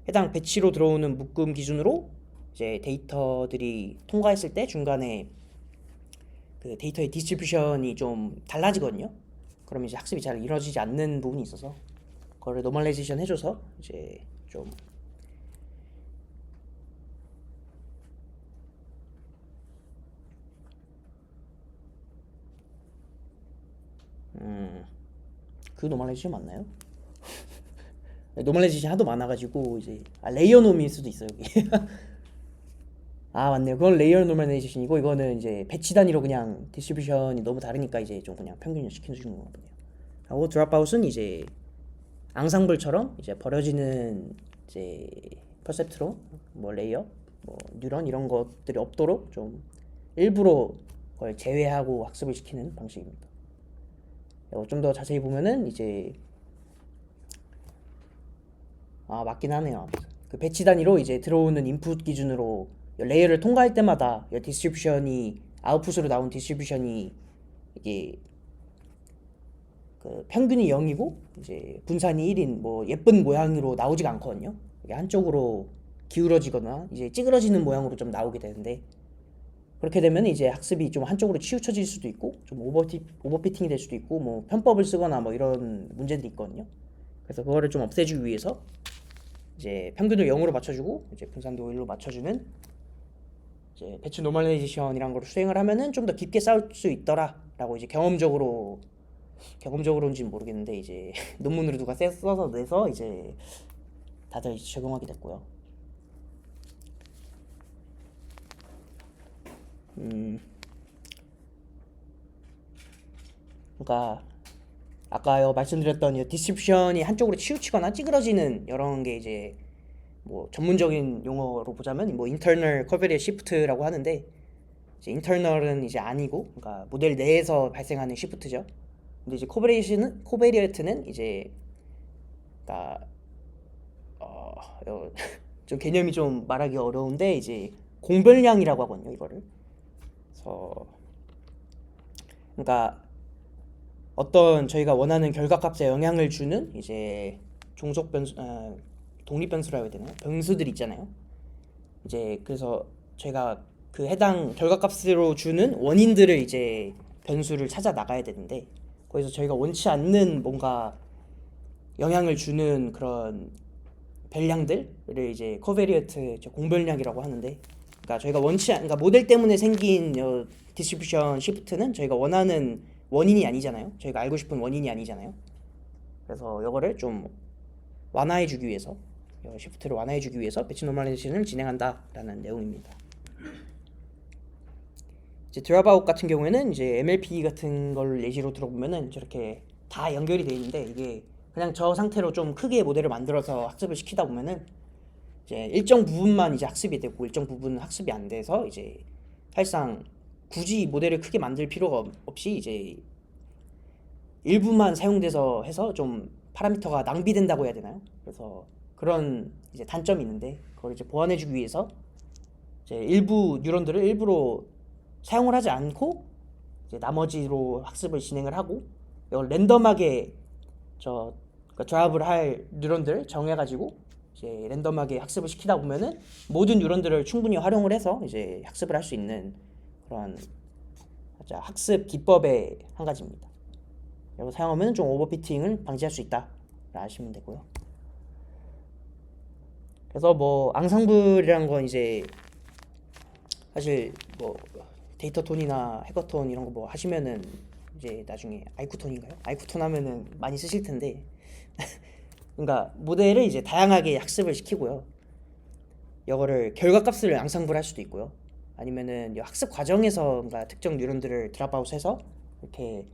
해당 배치로 들어오는 묶음 기준으로 이제 데이터들이 통과했을 때 중간에 그 데이터의 디스트리뷰션이 좀 달라지거든요. 그럼 이제 학습이 잘 이루어지지 않는 부분이 있어서 그거를 노멀라이제이션 해줘서 이제 좀 그 노멀라이제이션 맞나요? 노멀라이제이션 하도 많아가지고 이제 레이어 놈일 수도 있어요 여기. 아 맞네요. 그건 레이어 노멀라이제이션이고, 이거는 이제 배치 단위로 그냥 디스트리뷰션이 너무 다르니까 이제 좀 그냥 평균을 시켜주는 거거든요 하고 드랍아웃은 이제 앙상블처럼 이제 버려지는 이제 퍼셉트로 뭐 레이어, 뭐 뉴런 이런 것들이 없도록 좀 일부러 그걸 제외하고 학습을 시키는 방식입니다. 좀 더 자세히 보면은 이제 맞긴 하네요. 그 배치 단위로 이제 들어오는 인풋 기준으로 레이어를 통과할 때마다 디스트리뷰션이 아웃풋으로 나온 디스트리뷰션이 이게 그 평균이 0이고 이제 분산이 1인 뭐 예쁜 모양으로 나오지가 않거든요. 이게 한쪽으로 기울어지거나 이제 찌그러지는 모양으로 좀 나오게 되는데, 그렇게 되면 이제 학습이 좀 한쪽으로 치우쳐질 수도 있고 좀 오버피팅이 될 수도 있고 뭐 편법을 쓰거나 뭐 이런 문제들이 있거든요. 그래서 그거를 좀 없애주기 위해서 이제 평균을 0으로 맞춰주고 이제 분산도 1로 맞춰주는 이제 배치 노멀라이제이션이란 걸 수행을 하면은 좀 더 깊게 쌓을 수 있더라라고 이제 경험적으로인지는 모르겠는데 이제 논문으로 누가 써서 내서 이제 다들 이제 적용하게 됐고요. 그러니까 아까 말씀드렸던 이 디스트리뷰션이 한쪽으로 치우치거나 찌그러지는 이런 게 이제 뭐 전문적인 용어로 보자면 뭐 인터널 코베리어트 시프트라고 하는데, 이제 인터널은 이제 아니고, 그러니까 모델 내에서 발생하는 시프트죠. 근데 이제 코베리어트는 이제, 그러니까 좀 개념이 좀 말하기 어려운데 이제 공별량이라고 하거든요, 이거를. 그래서 그러니까 어떤 저희가 원하는 결과값에 영향을 주는 이제 종속 변수, 독립 변수라고 해야 되나요? 변수들 있잖아요. 이제 그래서 저희가 그 해당 결과값으로 주는 원인들을 이제 변수를 찾아 나가야 되는데, 거기서 저희가 원치 않는 뭔가 영향을 주는 그런 별량들을 이제 코베리어트 공별량이라고 하는데, 그러니까 저희가 그러니까 모델 때문에 생긴 디스트리뷰션 시프트는 저희가 원하는 원인이 아니잖아요. 저희가 알고 싶은 원인이 아니잖아요. 그래서 이거를 좀 완화해주기 위해서, 시프트를 완화해주기 위해서 배치 노멀라이제이션을 진행한다라는 내용입니다. 이제 드랍아웃 같은 경우에는 이제 MLP 같은 걸 예시로 들어보면은 저렇게 다 연결이 돼 있는데, 이게 그냥 저 상태로 좀 크게 모델을 만들어서 학습을 시키다 보면은 이제 일정 부분만 이제 학습이 되고 일정 부분은 학습이 안 돼서 이제 사실상 굳이 모델을 크게 만들 필요가 없이 이제 일부만 사용돼서 해서 좀 파라미터가 낭비된다고 해야 되나요? 그래서 그런 이제 단점이 있는데, 그걸 이제 보완해주기 위해서 이제 일부 뉴런들을 일부러 사용을 하지 않고 이제 나머지로 학습을 진행을 하고, 이걸 랜덤하게 그러니까 드랍을 할 뉴런들 정해가지고 이제 랜덤하게 학습을 시키다 보면은 모든 뉴런들을 충분히 활용을 해서 이제 학습을 할 수 있는 그런 학습 기법의 한 가지입니다. 이걸 사용하면 좀 오버피팅을 방지할 수 있다 아시면 되고요. 그래서 뭐 앙상블이라는 건 이제 사실 뭐 데이터톤이나 해커톤 이런 거 뭐 하시면은 이제 나중에 아이쿠톤인가요? 아이쿠톤 하면은 많이 쓰실 텐데 그러니까 모델을 이제 다양하게 학습을 시키고요. 이거를 결과값을 앙상블할 수도 있고요. 아니면은 학습 과정에서 뭔가 특정 뉴런들을 드랍아웃해서 이렇게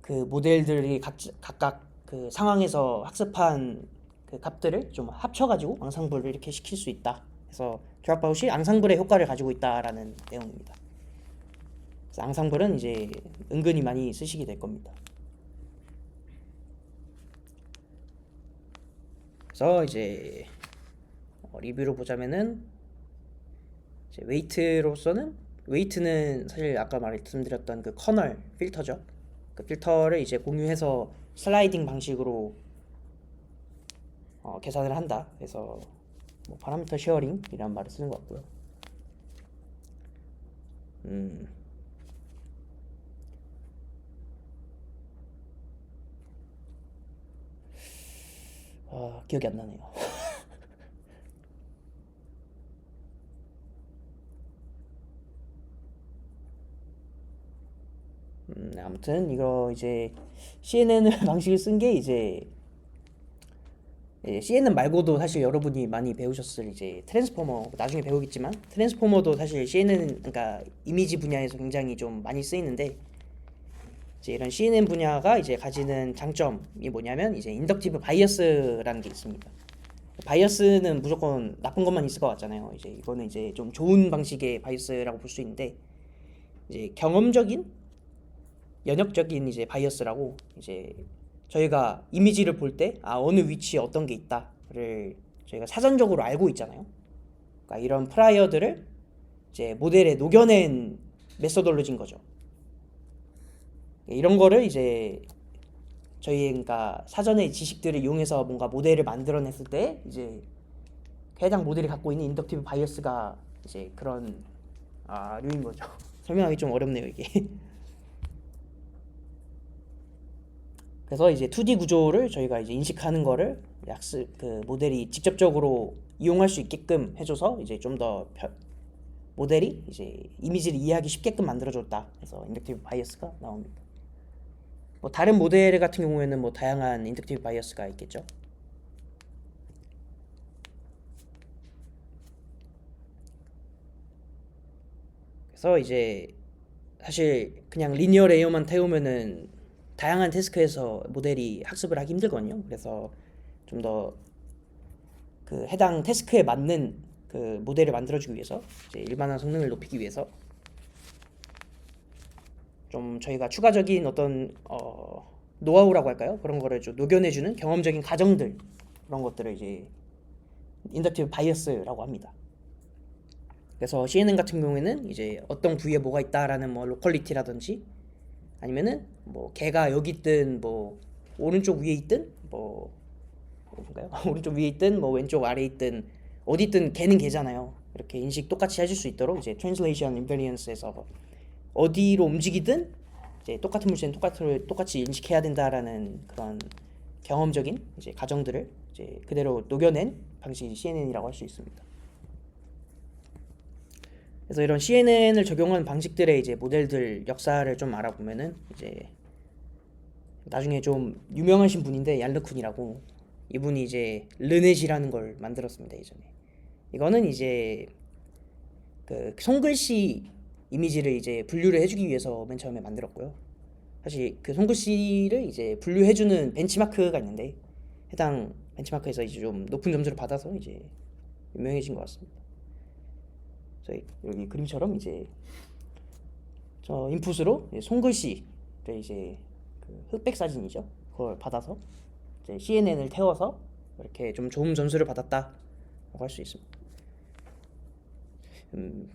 그 모델들이 각각 그 상황에서 학습한 그 값들을 좀 합쳐가지고 앙상블을 이렇게 시킬 수 있다. 그래서 드랍아웃이 앙상블의 효과를 가지고 있다라는 내용입니다. 그래서 앙상블은 이제 은근히 많이 쓰시게 될 겁니다. 그래서 이제 리뷰로 보자면은 이제 웨이트는 사실 아까 말씀드렸던 그 커널 필터죠. 그 필터를 이제 공유해서 슬라이딩 방식으로 계산을 한다. 그래서 뭐 파라미터 쉐어링이라는 말을 쓰는 것 같고요. 기억이 안 나네요. 아무튼 이거 이제 CNN 방식을 쓴 게 이제 CNN 말고도 사실 여러분이 많이 배우셨을 이제 트랜스포머, 나중에 배우겠지만 트랜스포머도 사실 CNN, 그러니까 이미지 분야에서 굉장히 좀 많이 쓰이는데, 이제 이런 CNN 분야가 이제 가지는 장점이 뭐냐면 이제 인덕티브 바이어스라는 게 있습니다. 바이어스는 무조건 나쁜 것만 있을 것 같잖아요. 이제 이거는 이제 좀 좋은 방식의 바이어스라고 볼 수 있는데, 이제 경험적인 연역적인 이제 바이어스라고, 이제 저희가 이미지를 볼 때 어느 위치에 어떤 게 있다를 저희가 사전적으로 알고 있잖아요. 그러니까 이런 프라이어들을 이제 모델에 녹여낸 메소돌로지인 거죠. 이런 거를 이제 저희 그러니까 사전의 지식들을 이용해서 뭔가 모델을 만들어냈을 때 이제 해당 모델이 갖고 있는 인덕티브 바이어스가 이제 그런 류인 거죠. 설명하기 좀 어렵네요 이게. 그래서 이제 2D 구조를 저희가 이제 인식하는 거를 그 모델이 직접적으로 이용할 수 있게끔 해줘서 이제 좀 더 모델이 이제 이미지를 이해하기 쉽게끔 만들어줬다. 그래서 인덕티브 바이어스가 나옵니다. 뭐 다른 모델 같은 경우에는 뭐 다양한 인덕티브 바이어스가 있겠죠. 그래서 이제 사실 그냥 리니어 레이어만 태우면은 다양한 태스크에서 모델이 학습을 하기 힘들거든요. 그래서 좀 더 그 해당 태스크에 맞는 그 모델을 만들어주기 위해서 이제 일반화 성능을 높이기 위해서 좀 저희가 추가적인 어떤 노하우라고 할까요? 그런 거를 좀 녹여내주는 경험적인 가정들 그런 것들을 이제 인덕티브 바이어스라고 합니다. 그래서 CNN 같은 경우에는 이제 어떤 부위에 뭐가 있다라는 뭐 로컬리티라든지 아니면은 뭐 개가 여기 있든 뭐 오른쪽 위에 있든 뭐 뭔가요? 오른쪽 위에 있든 뭐 왼쪽 아래에 있든 어디 있든 개는 개잖아요. 이렇게 인식 똑같이 해줄 수 있도록 이제 트랜슬레이션 인베리언스에서 어디로 움직이든 이제 똑같은 물체는 똑같이 인식해야 된다라는 그런 경험적인 이제 가정들을 이제 그대로 녹여낸 방식이 CNN이라고 할 수 있습니다. 그래서 이런 CNN을 적용한 방식들의 이제 모델들 역사를 좀 알아보면은 이제 나중에 좀 유명하신 분인데 얄르쿤이라고 이분이 이제 르넷이라는 걸 만들었습니다 예전에. 이거는 이제 그 손글씨 이미지를 이제 분류를 해주기 위해서 맨 처음에 만들었고요. 사실 그 손글씨를 이제 분류해주는 벤치마크가 있는데 해당 벤치마크에서 이제 좀 높은 점수를 받아서 이제 유명해진 것 같습니다. 그래서 여기 그림처럼 이제 저 인풋으로 손글씨를 이제 그 흑백 사진이죠. 그걸 받아서 이제 CNN을 태워서 이렇게 좀 좋은 점수를 받았다라고 할 수 있습니다.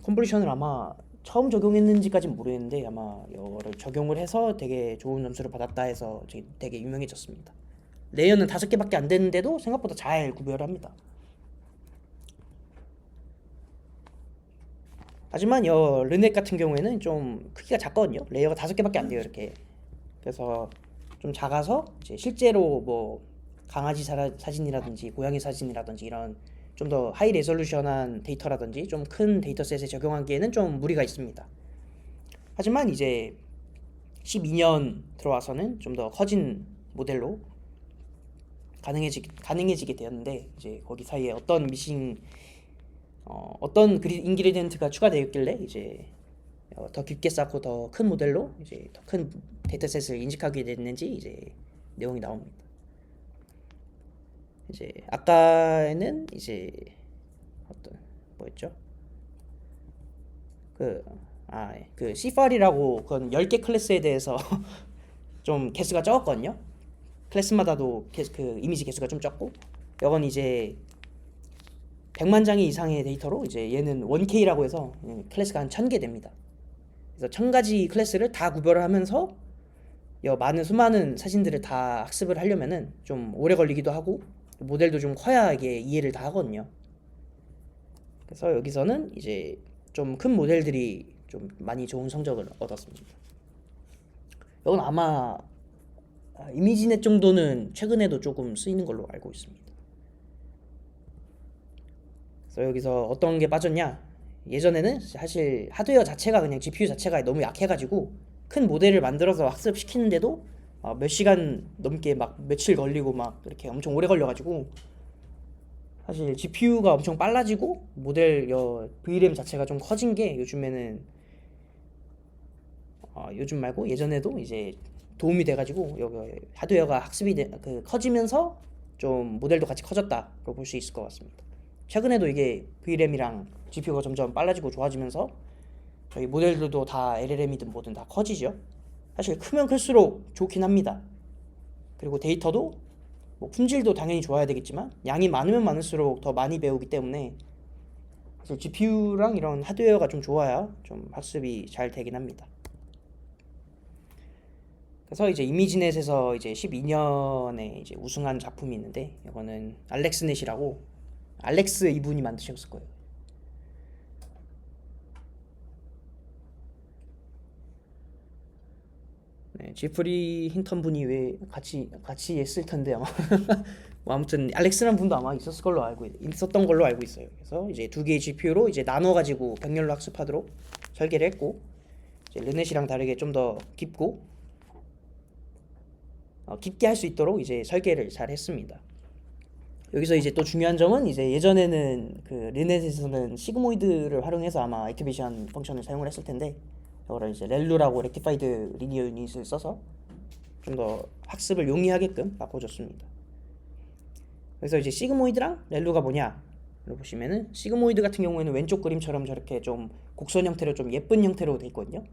컨볼루션을 아마 처음 적용했는지까지는 모르겠는데 아마 이거를 적용을 해서 되게 좋은 점수를 받았다 해서 되게 유명해졌습니다. 레이어는 5개밖에 안 되는데도 생각보다 잘 구별합니다. 하지만 르넷 같은 경우에는 좀 크기가 작거든요. 레이어가 5개밖에 안 돼요 이렇게. 그래서 좀 작아서 이제 실제로 뭐 강아지 사진이라든지 고양이 사진이라든지 이런 좀 더 하이 레졸루션한 데이터라든지 좀 큰 데이터셋에 적용하기에는 좀 무리가 있습니다. 하지만 이제 12년 들어와서는 좀 더 커진 모델로 가능해지게 되었는데 이제 거기 사이에 어떤 어떤 인그리디언트가 추가되었길래 이제 더 깊게 쌓고 더 큰 모델로 이제 더 큰 데이터셋을 인식하게 됐는지 이제 내용이 나옵니다. 이제 아까에는 이제 어떤 뭐였죠? 그 C5이라고 그건 10개 클래스에 대해서 좀 개수가 적었거든요. 클래스마다도 그 이미지 개수가 좀 적고 이건 이제 100만 장이 이상의 데이터로 이제 얘는 1K라고 해서 클래스가 한 1000개 됩니다. 그래서 1000가지 클래스를 다 구별을 하면서 수많은 사진들을 다 학습을 하려면은 좀 오래 걸리기도 하고 모델도 좀 커야 이게 이해를 다 하거든요. 그래서 여기서는 이제 좀 큰 모델들이 좀 많이 좋은 성적을 얻었습니다. 이건 아마 이미지넷 정도는 최근에도 조금 쓰이는 걸로 알고 있습니다. 그래서 여기서 어떤 게 빠졌냐? 예전에는 사실 하드웨어 자체가 그냥 GPU 자체가 너무 약해가지고 큰 모델을 만들어서 학습시키는데도 몇 시간 넘게 막 며칠 걸리고 막 이렇게 엄청 오래 걸려가지고 사실 GPU가 엄청 빨라지고 모델 VRAM 자체가 좀 커진 게 요즘에는 요즘 말고 예전에도 이제 도움이 돼가지고 여기 하드웨어가 커지면서 좀 모델도 같이 커졌다고 볼 수 있을 것 같습니다. 최근에도 이게 VRAM이랑 GPU가 점점 빨라지고 좋아지면서 저희 모델들도 다 LLM이든 뭐든 다 커지죠. 사실 크면 클수록 좋긴 합니다. 그리고 데이터도 뭐 품질도 당연히 좋아야 되겠지만 양이 많으면 많을수록 더 많이 배우기 때문에 사실 GPU랑 이런 하드웨어가 좀 좋아야 좀 학습이 잘 되긴 합니다. 그래서 이제 이미지넷에서 이제 12년에 이제 우승한 작품이 있는데 이거는 알렉스넷이라고 알렉스 이분이 만드셨을 거예요. 네, 지프리 힌턴 분이 왜 같이 했을 텐데 아마 뭐 아무튼 알렉스라는 분도 아마 있었던 걸로 알고 있어요. 그래서 이제 두 개의 GPU로 이제 나눠 가지고 병렬로 학습하도록 설계를 했고 이제 르넷이랑 다르게 좀 더 깊게 할 수 있도록 이제 설계를 잘 했습니다. 여기서 이제 또 중요한 점은 이제 예전에는 그 르넷에서는 시그모이드를 활용해서 아마 액티베이션 펑션을 사용을 했을 텐데 이거를 이제 렐루라고 렉티파이드 리니어 유닛을 써서 좀 더 학습을 용이하게끔 바꿔줬습니다. 그래서 이제 시그모이드랑 렐루가 뭐냐? 를 보시면은 시그모이드 같은 경우에는 왼쪽 그림처럼 저렇게 좀 곡선 형태로 좀 예쁜 형태로 돼 있거든요.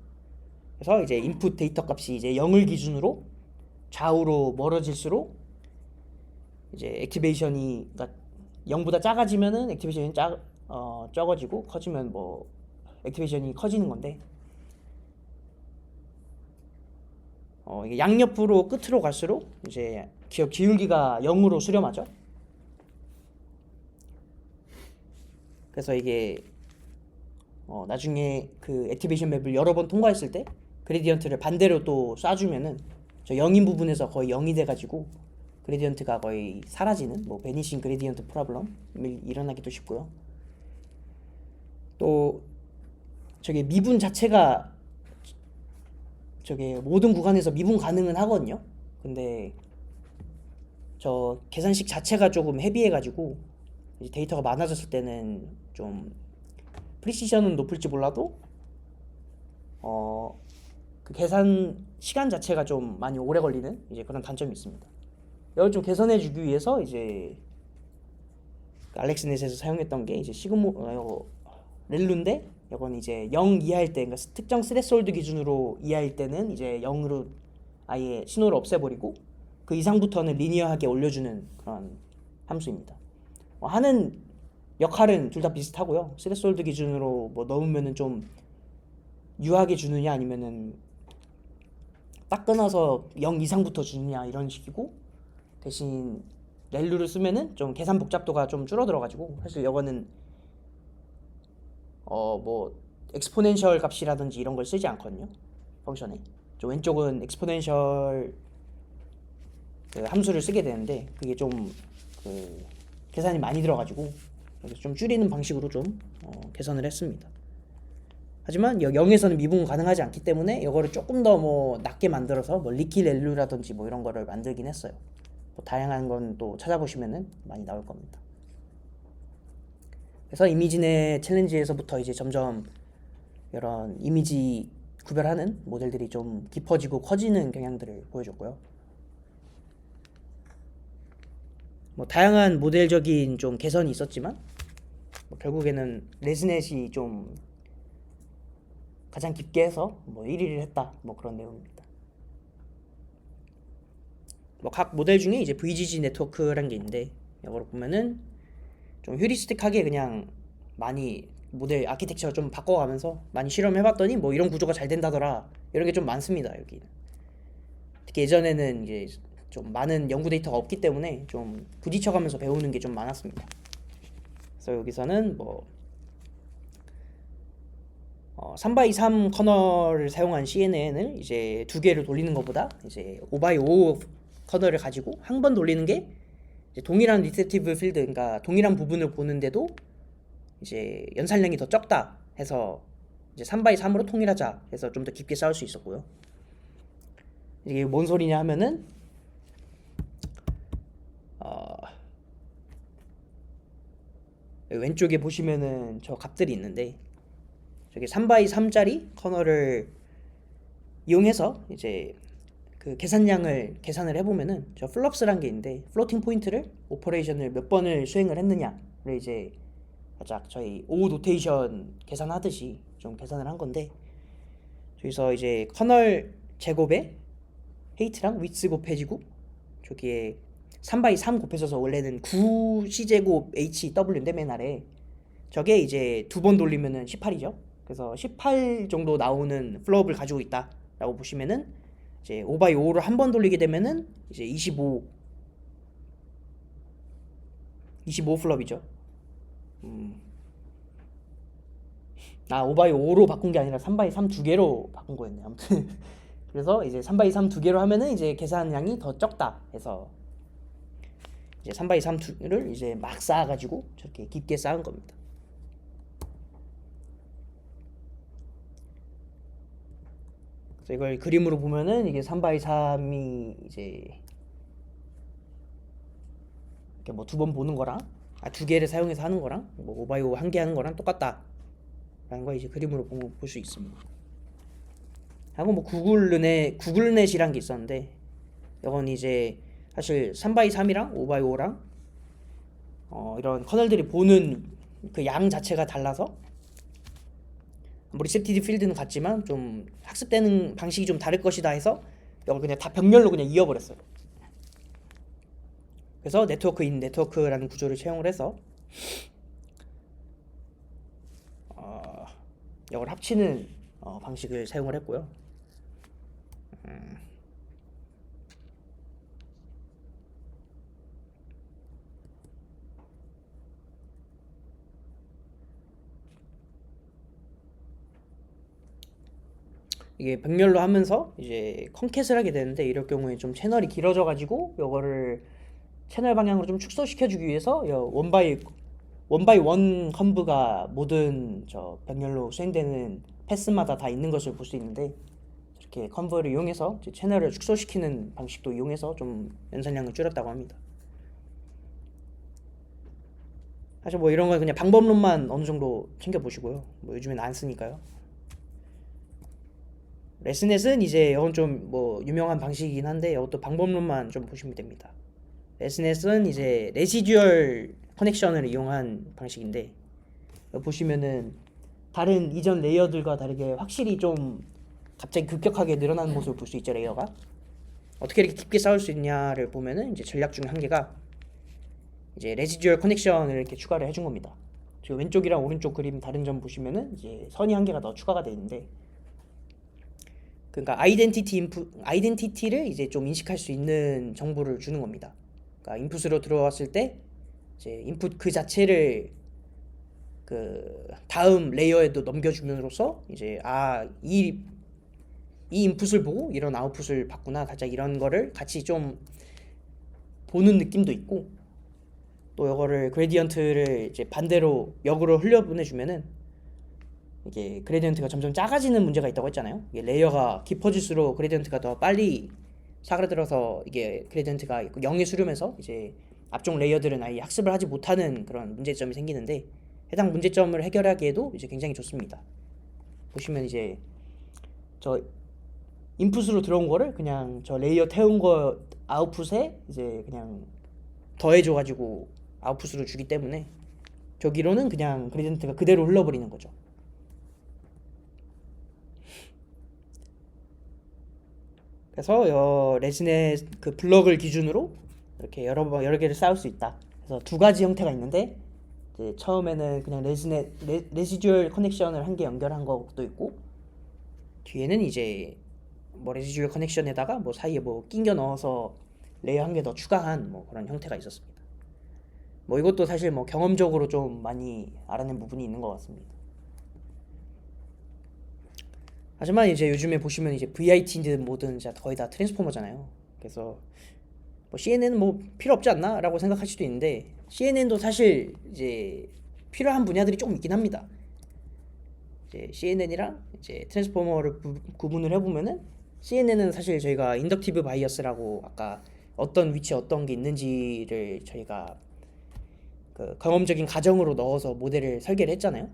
그래서 이제 인풋 데이터 값이 이제 0을 기준으로 좌우로 멀어질수록 이제 액티베이션이 그러니까 0보다 작아지면은 액티베이션이 적어지고 커지면 뭐 액티베이션이 커지는 건데 이게 양옆으로 끝으로 갈수록 이제 기울기가 0으로 수렴하죠. 그래서 이게 나중에 그 액티베이션 맵을 여러 번 통과했을 때 그레디언트를 반대로 또 쏴주면은 저 0인 부분에서 거의 0이 돼가지고 그레디언트가 거의 사라지는 뭐 베니싱 그레디언트 프로블럼이 일어나기도 쉽고요. 또 저게 미분 자체가 저게 모든 구간에서 미분 가능은 하거든요. 근데 저 계산식 자체가 조금 헤비해가지고 이제 데이터가 많아졌을 때는 좀 프리시션은 높을지 몰라도 그 계산 시간 자체가 좀 많이 오래 걸리는 이제 그런 단점이 있습니다. 이걸 좀 개선해주기 위해서 이제 알렉스넷에서 사용했던 게 이제 렐루인데 이건 이제 0 이하일 때, 그러니까 특정 스레스홀드 기준으로 이하일 때는 이제 0으로 아예 신호를 없애버리고 그 이상부터는 리니어하게 올려주는 그런 함수입니다. 하는 역할은 둘 다 비슷하고요. 스레스홀드 기준으로 뭐 넣으면은 좀 유하게 주느냐 아니면은 딱 끊어서 0 이상부터 주느냐 이런 식이고, 대신 렐루를 쓰면은 좀 계산 복잡도가 좀 줄어들어가지고 사실 이거는 뭐 엑스포넨셜 값이라든지 이런 걸 쓰지 않거든요. 펑션에 저 왼쪽은 엑스포넨셜 그 함수를 쓰게 되는데 그게 좀 그 계산이 많이 들어가지고 그래서 좀 줄이는 방식으로 좀 개선을 했습니다. 하지만 0에서는 미분 가능하지 않기 때문에 이거를 조금 더 뭐 낮게 만들어서 뭐 리키 렐루라든지 뭐 이런 거를 만들긴 했어요. 뭐 다양한 건 또 찾아보시면은 많이 나올 겁니다. 그래서 이미지넷 챌린지에서부터 이제 점점 이런 이미지 구별하는 모델들이 좀 깊어지고 커지는 경향들을 보여줬고요. 뭐 다양한 모델적인 좀 개선이 있었지만 뭐 결국에는 레스넷이 좀 가장 깊게 해서 뭐 1위를 했다 뭐 그런 내용입니다. 뭐 각 모델 중에 이제 VGG 네트워크라는 게 있는데 이걸 보면은 좀 휴리스틱하게 그냥 많이 모델 아키텍처 좀 바꿔가면서 많이 실험해봤더니 뭐 이런 구조가 잘 된다더라 이런 게 좀 많습니다. 여기는 특히 예전에는 이제 좀 많은 연구 데이터가 없기 때문에 좀 부딪혀가면서 배우는 게 좀 많았습니다. 그래서 여기서는 뭐 3x3 커널을 사용한 CNN을 이제 두 개를 돌리는 것보다 이제 5x5 커널을 가지고 한 번 돌리는 게 이제 동일한 리셉티브 필드, 그러니까 동일한 부분을 보는데도 이제 연산량이 더 적다 해서 이제 3x3으로 통일하자 해서 좀 더 깊게 쌓을 수 있었고요. 이게 뭔 소리냐 하면은 왼쪽에 보시면은 저 값들이 있는데 저기 3x3짜리 커널을 이용해서 이제 그 계산량을 계산을 해보면은 저 플롭스란 게 있는데 플로팅 포인트를 오퍼레이션을 몇 번을 수행을 했느냐를 이제 살짝 저희 O 노테이션 계산하듯이 좀 계산을 한 건데, 저기서 이제 커널 제곱에 헤이트랑 위츠 곱해지고 저기에 3x3 곱해져서 원래는 9c제곱 HW인데 맨 아래 저게 이제 두 번 돌리면은 18이죠. 그래서 18 정도 나오는 플롭을 가지고 있다 라고 보시면은 이제 5x5를 한 번 돌리게 되면은 이제 25 플롭이죠. 5x5로 바꾼 게 아니라 3x3 두 개로 바꾼 거였네. 아무튼 그래서 이제 3x3 두 개로 하면은 이제 계산량이 더 적다 해서 이제 3x3를 이제 막 쌓아가지고 저렇게 깊게 쌓은 겁니다. 그래서 이걸 그림으로 보면은 이게 3x3이 이제 이렇게 뭐 두 번 보는 거랑 두 개를 사용해서 하는 거랑 뭐 5x5 한 개 하는 거랑 똑같다 라는 거 이제 그림으로 볼 수 있습니다. 하고 뭐 구글넷이란 게 있었는데 이건 이제 사실 3x3이랑 5x5랑 이런 커널들이 보는 그 양 자체가 달라서 리셉티드 필드는 같지만 좀 학습되는 방식이 좀 다를 것이다 해서 이걸 그냥 다 병렬로 그냥 이어버렸어요. 그래서 네트워크 인 네트워크라는 구조를 채용을 해서 이걸 합치는 방식을 사용을 했고요. 이게 병렬로 하면서 이제 컨캣을 하게 되는데 이럴 경우에 좀 채널이 길어져 가지고 이거를 채널 방향으로 좀 축소시켜 주기 위해서 원바이 원 컨브가 모든 저 병렬로 수행되는 패스마다 다 있는 것을 볼 수 있는데 이렇게 컨브를 이용해서 이제 채널을 축소시키는 방식도 이용해서 좀 연산량을 줄였다고 합니다. 사실 뭐 이런 건 그냥 방법론만 어느 정도 챙겨 보시고요. 뭐 요즘엔 안 쓰니까요. 레스넷은 이제 이건 좀 뭐 유명한 방식이긴 한데 이것도 방법론만 좀 보시면 됩니다. 레스넷은 이제 레시듀얼 커넥션을 이용한 방식인데 보시면은 다른 이전 레이어들과 다르게 확실히 좀 갑자기 급격하게 늘어나는 모습을 볼 수 있죠. 레이어가 어떻게 이렇게 깊게 쌓을 수 있냐를 보면은 이제 전략 중 한 개가 이제 레시듀얼 커넥션을 이렇게 추가를 해준 겁니다. 지금 왼쪽이랑 오른쪽 그림 다른 점 보시면은 이제 선이 한 개가 더 추가가 되어 있는데, 그러니까 아이덴티티를 이제 좀 인식할 수 있는 정보를 주는 겁니다. 그러니까 인풋으로 들어왔을 때 이제 인풋 그 자체를 그 다음 레이어에도 넘겨줌으로써 이제 이 인풋을 보고 이런 아웃풋을 봤구나, 살짝 이런 거를 같이 좀 보는 느낌도 있고, 또 이거를 그레디언트를 이제 반대로 역으로 흘려보내주면은 이게 그레디언트가 점점 작아지는 문제가 있다고 했잖아요. 이게 레이어가 깊어질수록 그레디언트가 더 빨리 사그라들어서 이게 그레디언트가 0에 수렴해서 이제 앞쪽 레이어들은 아예 학습을 하지 못하는 그런 문제점이 생기는데, 해당 문제점을 해결하기에도 이제 굉장히 좋습니다. 보시면 이제 저 인풋으로 들어온 거를 그냥 저 레이어 태운 거 아웃풋에 이제 그냥 더해줘가지고 아웃풋으로 주기 때문에 저기로는 그냥 그레디언트가 그대로 흘러버리는 거죠. 그래서 레스넷 그 블럭을 기준으로 이렇게 여러 개를 쌓을 수 있다. 그래서 두 가지 형태가 있는데, 이제 처음에는 그냥 레시듀얼 커넥션을 한 개 연결한 것도 있고, 뒤에는 이제 뭐 레시듀얼 커넥션에다가 뭐 사이에 뭐 끼겨 넣어서 레이어 한 개 더 추가한 뭐 그런 형태가 있었습니다. 뭐 이것도 사실 뭐 경험적으로 좀 많이 알아낸 부분이 있는 것 같습니다. 하지만 이제 요즘에 보시면 이제 VIT든 뭐든 이제 거의 다 트랜스포머잖아요. 그래서 뭐 CNN은 뭐 필요 없지 않나? 라고 생각할 수도 있는데, CNN도 사실 이제 필요한 분야들이 조금 있긴 합니다. 이제 CNN이랑 이제 트랜스포머를 구분을 해보면은, CNN은 사실 저희가 인덕티브 바이어스라고 아까 어떤 위치에 어떤 게 있는지를 저희가 그 경험적인 가정으로 넣어서 모델을 설계를 했잖아요.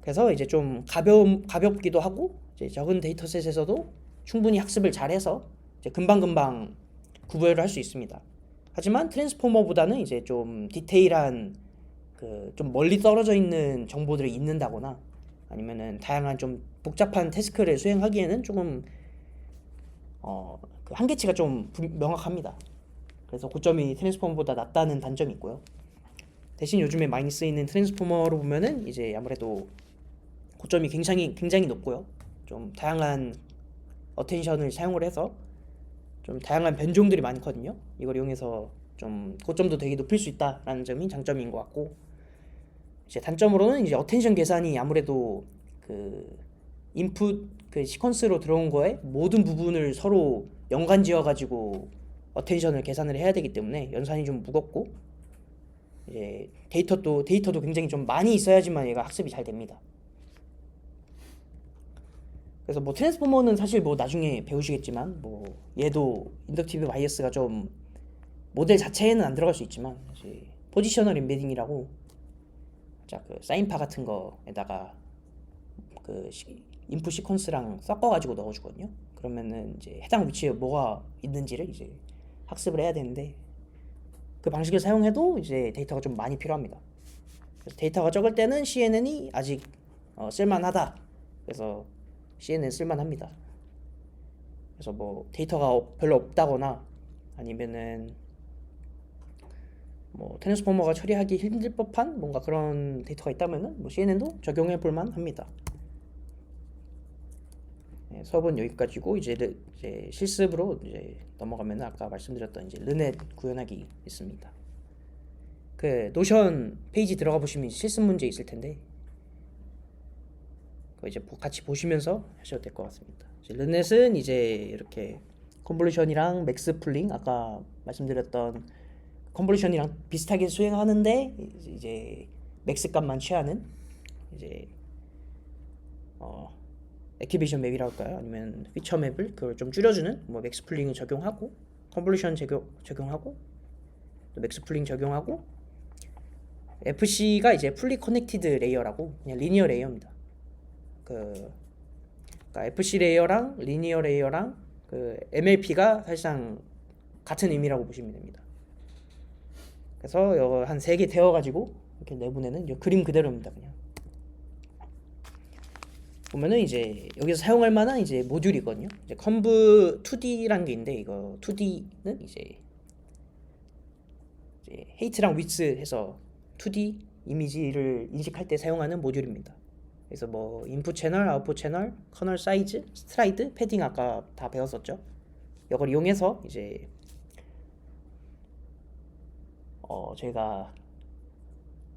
그래서 이제 좀 가볍기도 하고 이제 적은 데이터셋에서도 충분히 학습을 잘해서 이제 금방금방 구별을 할 수 있습니다. 하지만 트랜스포머보다는 이제 좀 디테일한 그 좀 멀리 떨어져 있는 정보들이 있는다거나 아니면은 다양한 좀 복잡한 태스크를 수행하기에는 조금 그 한계치가 좀 명확합니다. 그래서 고점이 트랜스포머보다 낮다는 단점이 있고요. 대신 요즘에 많이 쓰이는 트랜스포머로 보면은 이제 아무래도 고점이 굉장히 높고요. 좀 다양한 어텐션을 사용을 해서 좀 다양한 변종들이 많거든요. 이걸 이용해서 좀 고점도 되게 높일 수 있다라는 점이 장점인 것 같고, 이제 단점으로는 이제 어텐션 계산이 아무래도 그 인풋 그 시퀀스로 들어온 거에 모든 부분을 서로 연관 지어 가지고 어텐션을 계산을 해야 되기 때문에 연산이 좀 무겁고, 이제 데이터도 굉장히 좀 많이 있어야지만 얘가 학습이 잘 됩니다. 그래서 뭐 트랜스포머는 사실 뭐 나중에 배우시겠지만 뭐 얘도 인덕티브 바이어스가 좀 모델 자체에는 안 들어갈 수 있지만 이제 포지셔널 임베딩이라고 자 그 사인파 같은 거에다가 그 인풋 시퀀스랑 섞어가지고 넣어주거든요. 그러면은 이제 해당 위치에 뭐가 있는지를 이제 학습을 해야 되는데 그 방식을 사용해도 이제 데이터가 좀 많이 필요합니다. 그래서 데이터가 적을 때는 CNN이 아직 쓸만하다. 그래서 CNN 쓸만합니다. 그래서 뭐 데이터가 별로 없다거나 아니면은 뭐 트랜스포머가 처리하기 힘들 법한 뭔가 그런 데이터가 있다면은 뭐 CNN도 적용해 볼 만합니다. 네, 수업은 여기까지고 이제 실습으로 이제 넘어가면 아까 말씀드렸던 이제 르넷 구현하기 있습니다. 그 노션 페이지 들어가 보시면 실습 문제 있을 텐데 그거 이제 같이 보시면서 하셔도 될 것 같습니다. 이제 르넷은 이제 이렇게 컨볼루션이랑 맥스 풀링 아까 말씀드렸던 컨볼루션이랑 비슷하게 수행하는데 이제 맥스 값만 취하는 이제 액티베이션 맵이라고 할까요? 아니면 피처 맵을 그걸 좀 줄여주는 뭐 맥스 풀링을 적용하고 컨볼루션 적용하고 또 맥스 풀링 적용하고 FC가 이제 풀리 커넥티드 레이어라고 그냥 리니어 레이어입니다. 그러니까 FC 레이어랑 리니어 레이어랑 그 MLP가 사실상 같은 의미라고 보시면 됩니다. 그래서 이거 한 3개 태워가지고 이렇게 내보내는 이 그림 그대로입니다. 그냥 보면은 이제 여기서 사용할 만한 이제 모듈이거든요. 이제 컨브 2D라는 게 있는데 이거 2D는 이제 헤이트랑 위츠 해서 2D 이미지를 인식할 때 사용하는 모듈입니다. 그래서 뭐 인풋 채널, 아웃풋 채널, 커널 사이즈, 스트라이드, 패딩 아까 다 배웠었죠. 이걸 이용해서 이제 저희가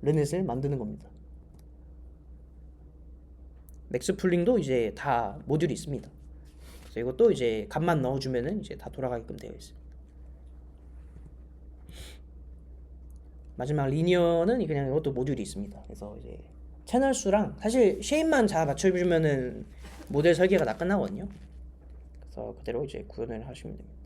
르넷을 만드는 겁니다. 맥스 풀링도 이제 다 모듈이 있습니다. 그래서 이것도 이제 값만 넣어주면은 이제 다 돌아가게끔 되어 있습니다. 마지막 리니어는 그냥 이것도 모듈이 있습니다. 그래서 이제 채널 수랑 사실 쉐입만 잘 맞춰주면은 모델 설계가 다 끝나거든요. 그래서 그대로 이제 구현을 하시면 됩니다.